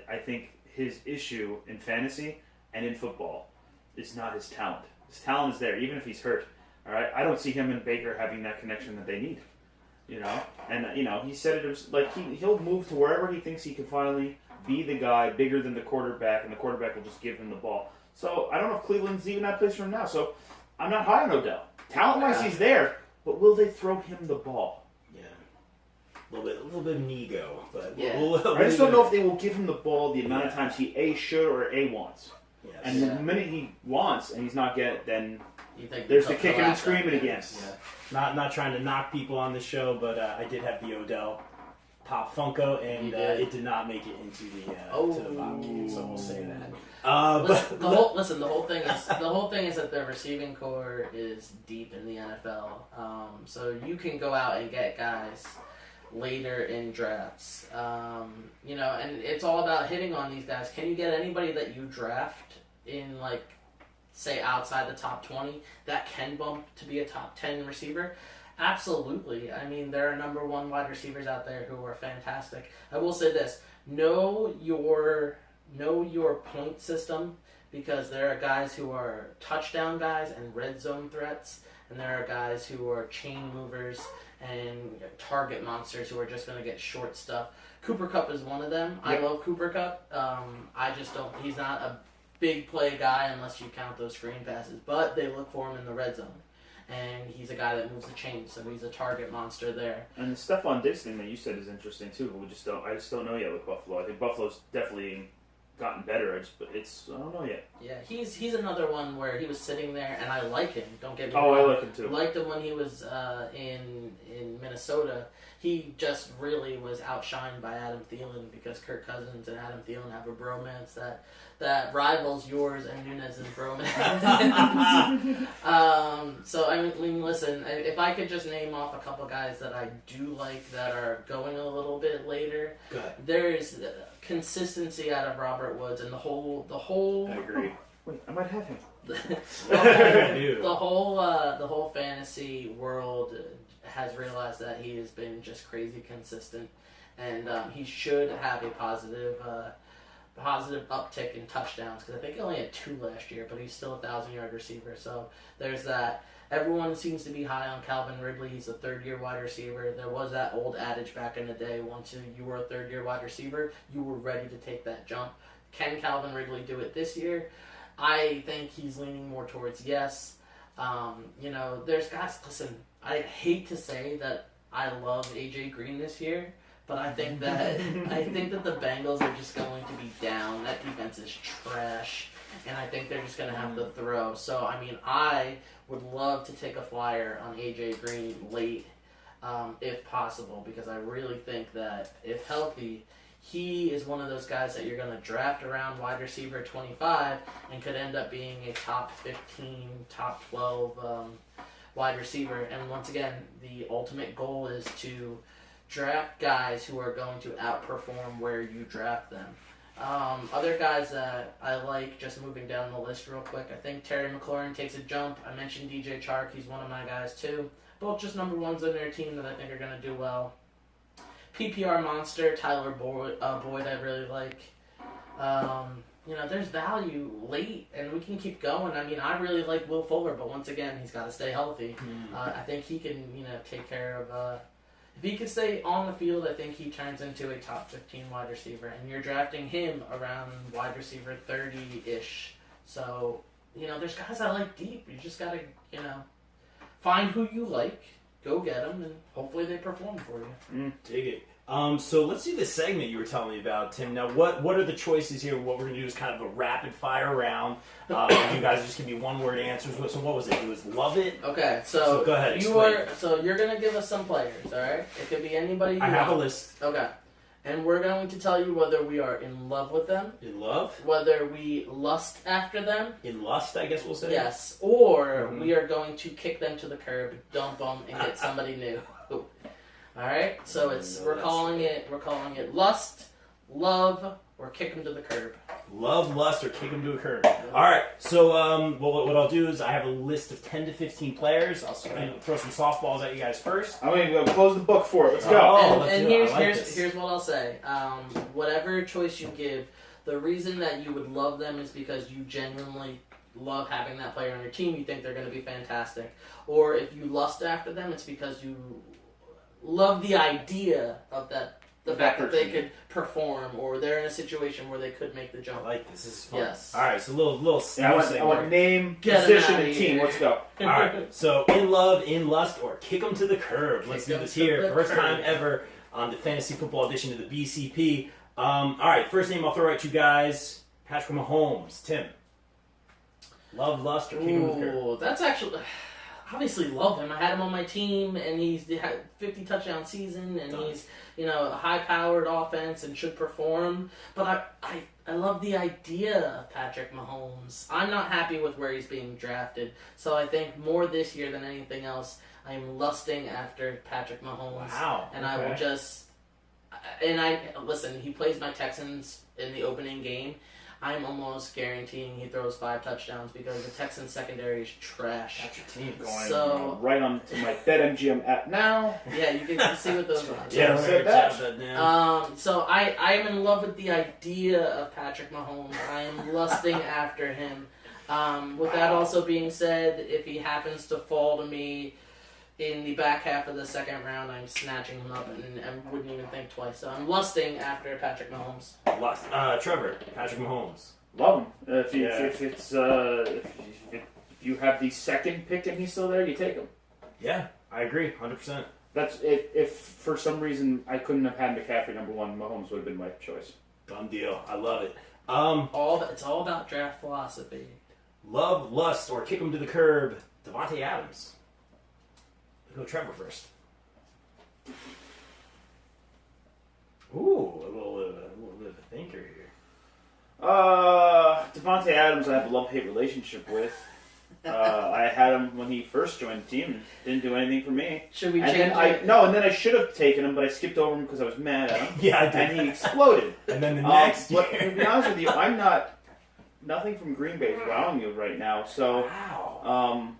I think his issue in fantasy and in football is not his talent. His talent is there, even if he's hurt. All right, I don't see him and Baker having that connection that they need. You know, and he said it was like he'll move to wherever he thinks he can finally be the guy bigger than the quarterback, and the quarterback will just give him the ball. So I don't know if Cleveland's even that place for him now. So I'm not high on Odell. Talent-wise, he's there, but will they throw him the ball? Yeah. A little bit of an ego, but Yeah. I just don't know if they will give him the ball the amount of times he A should or A wants. Yes. And the minute he wants and he's not getting it, then you think there's the they'll kicking go and after screaming him. again. Yeah. Not trying to knock people on the show, but I did have the Odell Pop Funko, and You did. it did not make it into the to the mock game, so we'll say that. Listen, But the whole thing is that the receiving core is deep in the NFL. So you can go out and get guys later in drafts. And it's all about hitting on these guys. Can you get anybody that you draft in say outside the top 20 that can bump to be a top 10 receiver? Absolutely. I mean, there are number 1 wide receivers out there who are fantastic. I will say this: know your point system, because there are guys who are touchdown guys and red zone threats, and there are guys who are chain movers and target monsters who are just going to get short stuff. Cooper Kupp is one of them. I love Cooper Kupp. I just don't. He's not a big play guy unless you count those screen passes, but they look for him in the red zone. And he's a guy that moves the chains, so he's a target monster there. And the Stephon Diggs thing that you said is interesting too, but I just don't know yet with Buffalo. I think Buffalo's definitely gotten better. I don't know yet. Yeah, he's another one where he was sitting there, and I like him. Don't get me Oh, wrong. I like him too. Liked him when he was in Minnesota. He just really was outshined by Adam Thielen, because Kirk Cousins and Adam Thielen have a bromance that rivals yours and Nunez's bromance. So I mean, listen, if I could just name off a couple guys that I do like that are going a little bit later, go ahead. there's consistency out of Robert Woods, and the whole. I agree. Wait, I might have him. the whole fantasy world has realized that he has been just crazy consistent, and he should have a positive uptick in touchdowns, because I think he only had 2 last year, but he's still a 1,000-yard receiver. So there's that. Everyone seems to be high on Calvin Ridley. He's a 3rd-year wide receiver. There was that old adage back in the day: once you were a 3rd-year wide receiver, you were ready to take that jump. Can Calvin Ridley do it this year? I think he's leaning more towards yes. There's guys. Listen, I hate to say that I love AJ Green this year, but I think that the Bengals are just going to be down. That defense is trash, and I think they're just going to have to throw. So I mean, I would love to take a flyer on AJ Green late, if possible, because I really think that if healthy, he is one of those guys that you're going to draft around wide receiver 25 and could end up being a top 15, top 12 wide receiver. And once again, the ultimate goal is to draft guys who are going to outperform where you draft them. Other guys that I like, just moving down the list real quick, I think Terry McLaurin takes a jump. I mentioned DJ Chark, he's one of my guys too. Both just number ones on their team that I think are going to do well. PPR monster, Tyler Boyd, I really like. There's value late, and we can keep going. I mean, I really like Will Fuller, but once again, he's got to stay healthy. I think he can, take care of... if he can stay on the field, I think he turns into a top 15 wide receiver, and you're drafting him around wide receiver 30-ish. So, there's guys I like deep. You just got to, find who you like, go get them, and hopefully they perform for you. Dig it. So let's do this segment you were telling me about, Tim. Now, what are the choices here? What we're going to do is kind of a rapid fire round. You guys just give me one-word answers. So what was it? It was love it? Okay, so go ahead. You're going to give us some players, all right? It could be anybody you I have want. a list. Okay. And we're going to tell you whether we are in love with them. In love? Whether we lust after them. In lust, I guess we'll say. Yes. Or we are going to kick them to the curb, dump them, and get somebody new. All right. So we're calling it lust, love, or kick them to the curb. Love, lust, or kick them to a curb. All right. So what I'll do is I have a list of 10 to 15 players. I'll throw some softballs at you guys first. I'm going to go close the book for it. Let's go. And here's what I'll say. Whatever choice you give, the reason that you would love them is because you genuinely love having that player on your team. You think they're going to be fantastic. Or if you lust after them, it's because you love the idea of the fact that they could perform, or they're in a situation where they could make the jump. I like this. This is fun. Yes. All right, so a little I want name, position, and team. Let's go. All right, so in love, in lust, or kick them to the curb. Let's do this here. First time ever on the Fantasy Football Edition of the BCP. All right, first name I'll throw at you guys, Patrick Mahomes. Tim. Love, lust, or kick him to the curb? That's actually... Obviously love him. I had him on my team, and he's had 50 touchdown season, and he's a high-powered offense and should perform. But I love the idea of Patrick Mahomes. I'm not happy with where he's being drafted, so I think more this year than anything else, I'm lusting after Patrick Mahomes. Wow. And I will just... Listen, he plays my Texans in the opening game. I'm almost guaranteeing he throws 5 touchdowns because the Texans secondary is trash. That's your team. Going right on to my BetMGM app now. Yeah, you can see what those are. Yeah, that down. So I am in love with the idea of Patrick Mahomes. I am lusting after him. With that also being said, if he happens to fall to me in the back half of the second round, I'm snatching him up and wouldn't even think twice. So I'm lusting after Patrick Mahomes. Lust. Trevor, Patrick Mahomes. Love him. If you have the second pick and he's still there, you take him. Yeah, I agree, 100%. That's if for some reason I couldn't have had McCaffrey number one, Mahomes would have been my choice. Done deal. I love it. It's all about draft philosophy. Love, lust, or kick him to the curb. Devontae Adams. Go Trevor first. Ooh, a little bit of a thinker here. Devontae Adams I have a love-hate relationship with. I had him when he first joined the team and didn't do anything for me. Should we change it? No, and then I should have taken him, but I skipped over him because I was mad at him. Yeah, I did. And he exploded. And then the next year... But to be honest with you, nothing from Green Bay is wowing you right now. So, wow.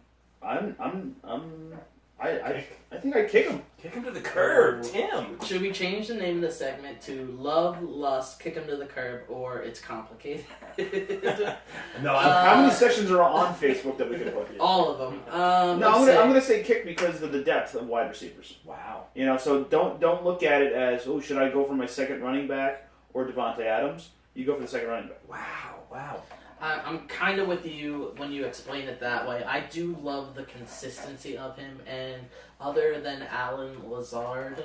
I think I'd kick him. Kick him to the curb, Tim. Should we change the name of the segment to Love, Lust, Kick Him to the Curb, or It's Complicated? No, how many sections are on Facebook that we can put here? All of them. I'm gonna say kick because of the depth of wide receivers. Wow. So don't look at it as, should I go for my second running back or Devontae Adams? You go for the second running back. Wow. I'm kind of with you when you explain it that way. I do love the consistency of him, and other than Alan Lazard,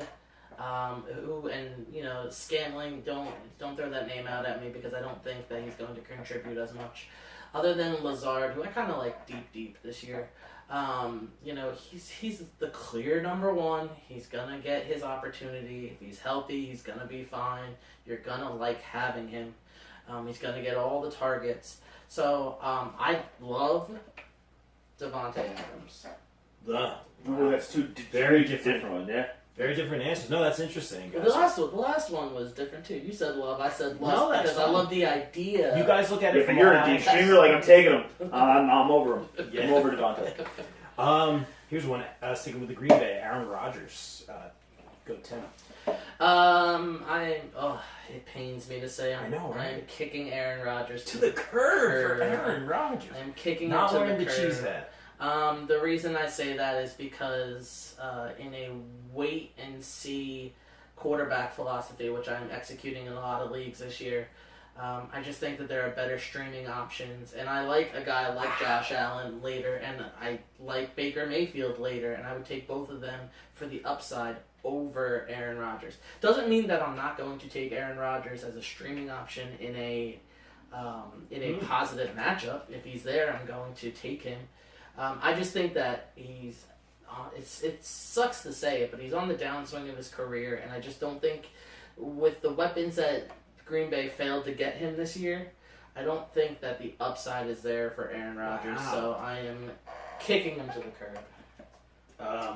Scantling, don't throw that name out at me because I don't think that he's going to contribute as much. other than Lazard, who I kind of like deep this year. He's the clear number one. He's gonna get his opportunity. If he's healthy, he's gonna be fine. You're gonna like having him. He's gonna get all the targets. So I love Devontae Adams. That's two Very different ones, yeah. Very different answers. No, that's interesting. The last one was different too. You said love, I said love, No, that's because I fine. love the idea. You guys look at it But from you're all a deep angles. streamer, like I'm taking him. I'm over him. I'm over Devontae. Here's one. Sticking with the Green Bay, Aaron Rodgers. Go Tim. It pains me to say I know, right? I'm kicking Aaron Rodgers To the curb for Aaron Rodgers. I'm kicking Not him to wearing the the curb. cheese hat. The reason I say that is because in a wait and see quarterback philosophy, which I'm executing in a lot of leagues this year, I just think that there are better streaming options, and I like a guy like Josh Allen later, and I like Baker Mayfield later, and I would take both of them for the upside over Aaron Rodgers. Doesn't mean that I'm not going to take Aaron Rodgers as a streaming option in a positive matchup. If he's there, I'm going to take him. I just think that he's. It sucks to say it, but he's on the downswing of his career, and I just don't think, with the weapons that Green Bay failed to get him this year, I don't think that the upside is there for Aaron Rodgers. Wow. So I am kicking him to the curb.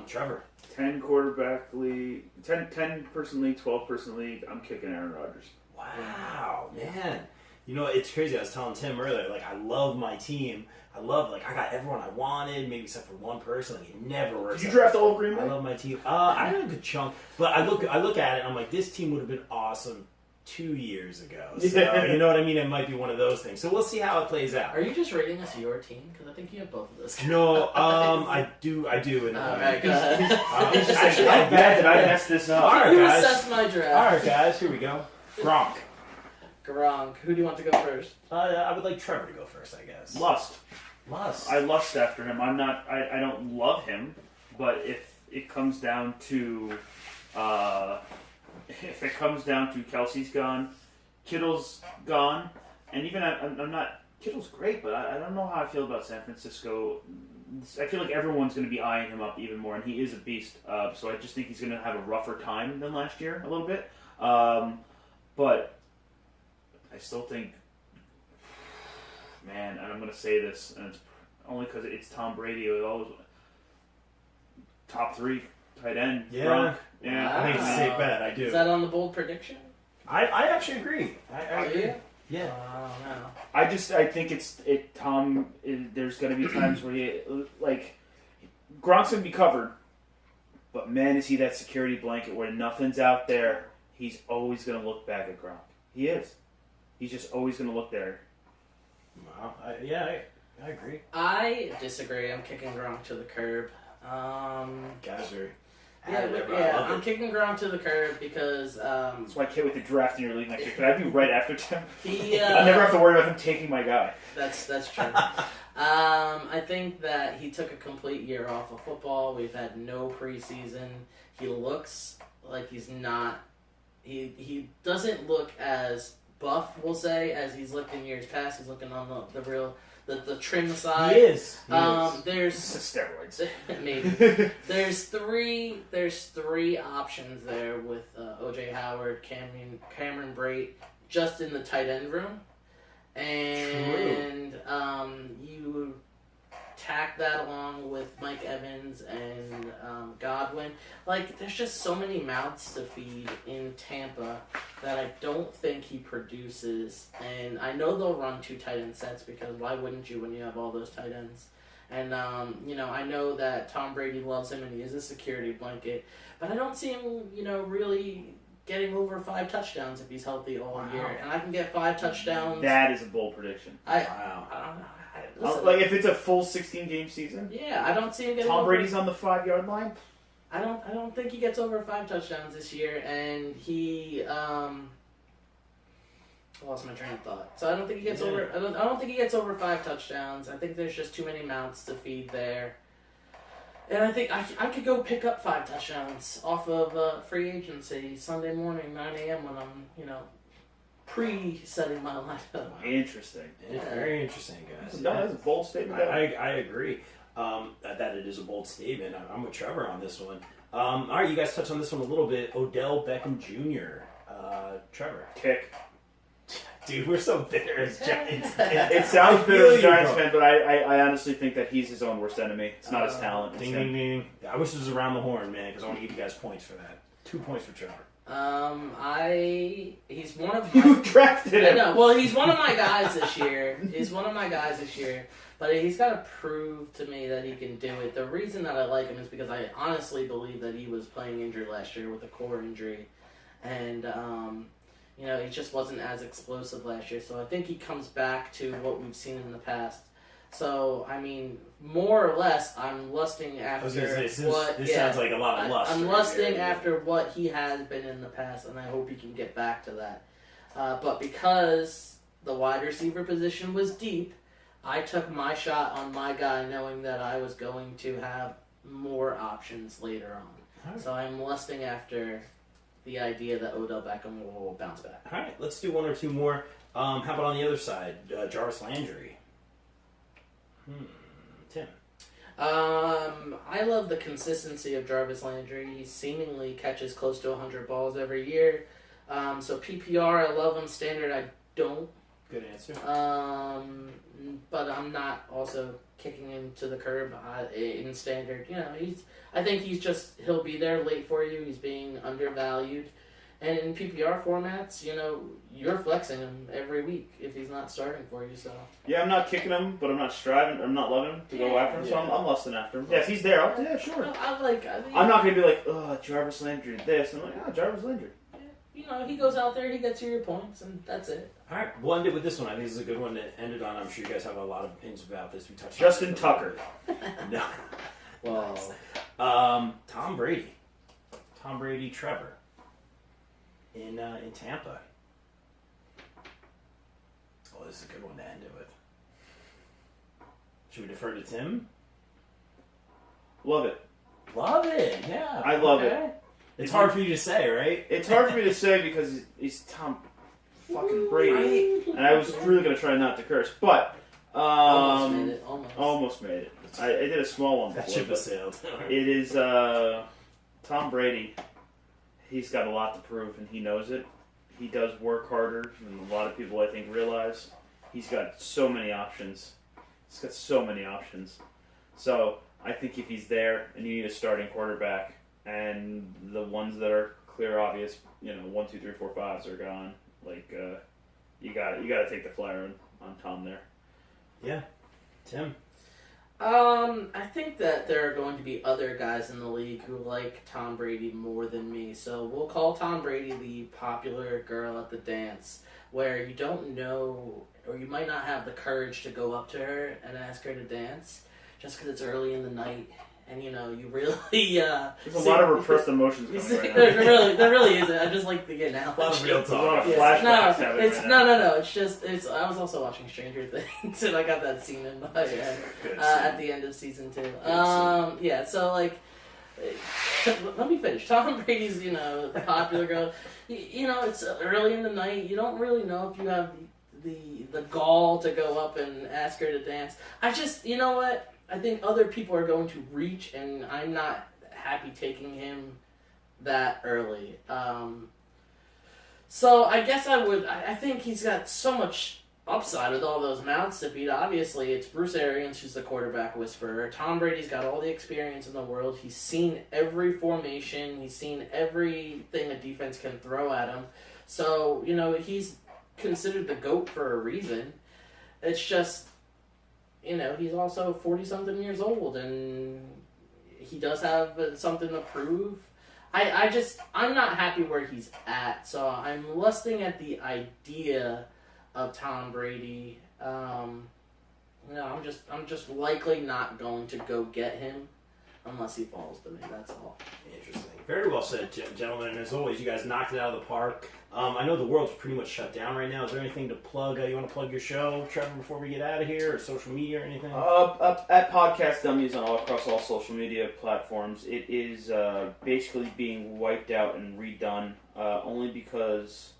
Trevor. 10 quarterback league, 10 person league, 12 person league. I'm kicking Aaron Rodgers. Wow, man. You know, it's crazy. I was telling Tim earlier, like, I love my team. I got everyone I wanted, maybe except for one person. Like, it never works. Did you draft all of Green Bay? I love my team. I had a good chunk, but I look at it, and I'm like, this team would have been awesome 2 years ago. So, you know what I mean? It might be one of those things. So we'll see how it plays out. Are you just rating us your team? Because I think you have both of those guys. No, I do. And, Alright, go ahead. It's just actually, how bad did I mess this up? All right, You guys. assess my draft. All right, guys. Here we go. Gronk. Gronk. Who do you want to go first? I would like Trevor to go first, I guess. Lust. I lust after him. I don't love him, but if it comes down to Kelsey's gone, Kittle's gone, and even I'm not. Kittle's great, but I don't know how I feel about San Francisco. I feel like everyone's going to be eyeing him up even more, and he is a beast. So I just think he's going to have a rougher time than last year a little bit. But I still think, man, and I'm going to say this, and it's only because it's Tom Brady with all those top 3 tight end. Yeah. Gronk. Yeah. I think it's a safe bet. I do. Is that on the bold prediction? I actually agree. I agree. Yeah. I don't know. I think Tom. There's going to be times where Gronk's going to be covered, but man, is he that security blanket where nothing's out there. He's always going to look back at Gronk. He is. He's just always going to look there. Wow. I agree. I disagree. I'm kicking Gronk to the curb. Guys are. I'm kicking Gronk to the curb because That's why I can't wait to draft in your league next year. Can I be right after Tim? he. I never have to worry about him taking my guy. That's true. I think that he took a complete year off of football. We've had no preseason. He looks like he's not. He doesn't look as buff, we'll say, as he's looked in years past. He's looking on the real. The trim side. He is. There's Steroids. maybe there's three options there with O.J. Howard, Cameron Brate, just in the tight end room, and you tack that along with Mike Evans and Godwin. Like, there's just so many mouths to feed in Tampa that I don't think he produces. And I know they'll run 2 tight end sets because why wouldn't you when you have all those tight ends? And, I know that Tom Brady loves him and he is a security blanket, but I don't see him, really getting over 5 touchdowns if he's healthy all year. And I can get 5 touchdowns. That is a bold prediction. I don't know. Listen, Like if it's a full 16-game season. yeah, I don't see him getting Tom over. Brady's on the 5-yard line. I don't think he gets over 5 touchdowns this year, and he I lost my train of thought. So I don't think he gets over. I don't think he gets over 5 touchdowns. I think there's just too many mouths to feed there, and I think I could go pick up 5 touchdowns off of free agency Sunday morning 9 a.m. when I'm pre-setting my lineup. Interesting. It's very interesting, guys. No, that's a bold statement. I agree that it is a bold statement. I'm with Trevor on this one. All right, you guys touched on this one a little bit. Odell Beckham Jr. Trevor. Kick. Dude, we're so bitter as Giants fans. It sounds I bitter feel as a you, Giants bro. fan, but I honestly think that he's his own worst enemy. It's not his talent. It's Ding, him. ding, ding. Yeah, I wish it was around the horn, man, because I want to give you guys points for that. 2 points for Trevor. He's one of my... You drafted I him. know. Well, he's one of my guys this year. But he's got to prove to me that he can do it. The reason that I like him is because I honestly believe that he was playing injured last year with a core injury. And, he just wasn't as explosive last year. So I think he comes back to what we've seen in the past. So, I mean, more or less, I'm lusting after I was going to say, what... this sounds like a lot of lust. I'm lusting after what he has been in the past, and I hope he can get back to that. But because the wide receiver position was deep, I took my shot on my guy knowing that I was going to have more options later on. Right. So I'm lusting after the idea that Odell Beckham will bounce back. All right, let's do one or two more. How about on the other side? Jarvis Landry. Tim. I love the consistency of Jarvis Landry. He seemingly catches close to 100 balls every year. So PPR, I love him. Standard, I don't. Good answer. But I'm not also kicking him to the curb in standard. I think he'll be there late for you. He's being undervalued. And in PPR formats, you're flexing him every week if he's not starting for you. So Yeah, I'm not kicking him, but I'm not striving. I'm not loving him to go after him, so I'm lusting after him. Yeah, if he's there, sure. I'm not going to be like, oh, Jarvis Landry did this. I'm like, oh, Jarvis Landry. He goes out there, he gets you your points, and that's it. All right, we'll end it with this one. I think this is a good one to end it on. I'm sure you guys have a lot of opinions about this. We touched Justin on it. Tucker. No. Well, Tom Brady. Tom Brady, Trevor. In Tampa. Oh, this is a good one to end it with. Should we defer to Tim? Love it. Love it, yeah. I love it. It's hard for you to say, right? It's hard for me to say because he's Tom fucking Brady. And I was really going to try not to curse, but... almost made it. Almost made it. I did a small one That before, ship has sailed. It is Tom Brady. He's got a lot to prove, and he knows it. He does work harder than a lot of people, I think, realize. He's got so many options. So I think if he's there and you need a starting quarterback, and the ones that are clear, obvious, 1, 2, 3, 4, 5s are gone. Like you got to take the flyer on Tom there. Yeah, Tim. I think that there are going to be other guys in the league who like Tom Brady more than me. So we'll call Tom Brady the popular girl at the dance, where you don't know, or you might not have the courage to go up to her and ask her to dance, just because it's early in the night. And you really There's a lot of repressed emotions coming right now. there really isn't. I just like the analogy. A lot of real There's a lot of talk. flashbacks happening right now. No. It's I was also watching Stranger Things, and I got that scene in my head at the end of season 2. So let me finish. Tom Brady's, the popular girl. It's early in the night. You don't really know if you have the gall to go up and ask her to dance. You know what? I think other people are going to reach, and I'm not happy taking him that early. So I guess I think he's got so much upside with all those mouths to beat. Obviously, it's Bruce Arians who's the quarterback whisperer. Tom Brady's got all the experience in the world. He's seen every formation. He's seen everything a defense can throw at him. So, he's considered the GOAT for a reason. It's just... he's also 40-something years old, and he does have something to prove. I'm not happy where he's at, so I'm lusting at the idea of Tom Brady. I'm just likely not going to go get him unless he falls to me. That's all. Interesting. Very well said, gentlemen. And as always, you guys knocked it out of the park. I know the world's pretty much shut down right now. Is there anything to plug? You want to plug your show, Trevor, before we get out of here, or social media or anything? At Podcast Dummies across all social media platforms. It is basically being wiped out and redone only because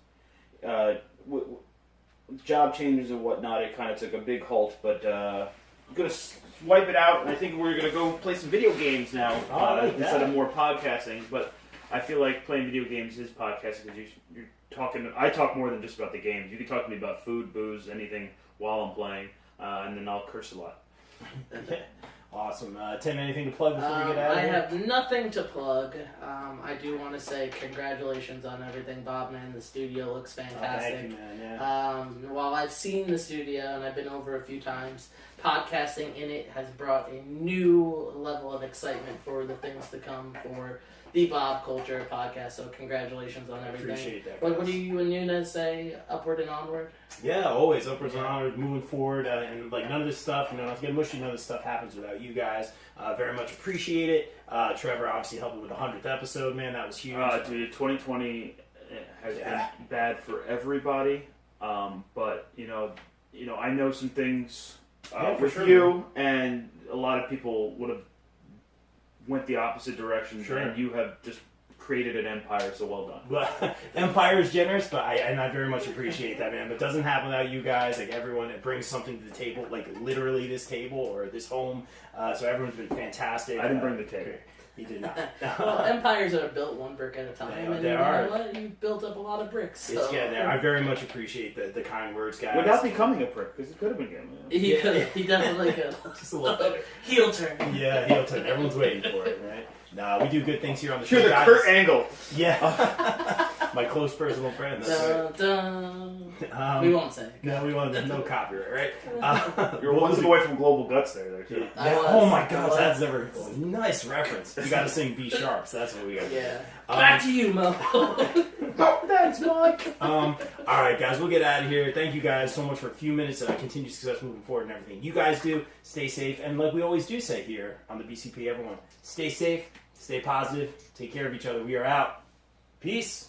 job changes and whatnot, it kind of took a big halt. But I'm gonna wipe it out, and I think we're gonna go play some video games now instead of more podcasting. But I feel like playing video games is podcasting because you're talking. I talk more than just about the games. You can talk to me about food, booze, anything while I'm playing, and then I'll curse a lot. Awesome. Tim, anything to plug before we get out of I here? have nothing to plug. I do want to say congratulations on everything, Bob, man. The studio looks fantastic. Thank you, man. Yeah. While I've seen the studio and I've been over a few times, podcasting in it has brought a new level of excitement for the things to come for the Bob Culture podcast. So congratulations on everything. Appreciate that. What guys. do you and Nunez say? Upward and onward? Yeah, always upwards and onwards, moving forward, and like none of this stuff, not to get mushy, none of this stuff happens without you guys. Very much appreciate it. Trevor obviously helping with the 100th episode, man, that was huge. Dude, 2020 has been bad for everybody. But I know some things with sure, you, man. and a lot of people would have went the opposite direction, Sure. and you have just created an empire. So well done. But Empire is generous, but I very much appreciate that, man. But it doesn't happen without you guys. Like everyone, it brings something to the table, like literally this table or this home. So everyone's been fantastic. I didn't bring the table. He did not. Well, empires are built one brick at a time, and They you are. know what? You've built up a lot of bricks. So. It's getting there. I very much appreciate the kind words, guys. Without becoming a prick, because it could have been good. He could. He definitely could. Just a little bit. Heel turn. Yeah, he'll turn. Everyone's waiting for it, right? Nah, we do good things here on the show. You're the guys. Kurt Angle. Yeah. My close personal friend. That's right. Dun, dun. We won't say. No, we want no copyright, right? You're one step away from global guts there too. Yeah. I was. Oh my God, I that's never nice reference. You got to sing B sharps. That's what we got. Yeah. Back to you, Mo. Thanks, Mike. All right, guys, we'll get out of here. Thank you guys so much for a few minutes. Continued success moving forward and everything you guys do. Stay safe, and like we always do say here on the BCP, everyone, stay safe, stay positive, take care of each other. We are out. Peace.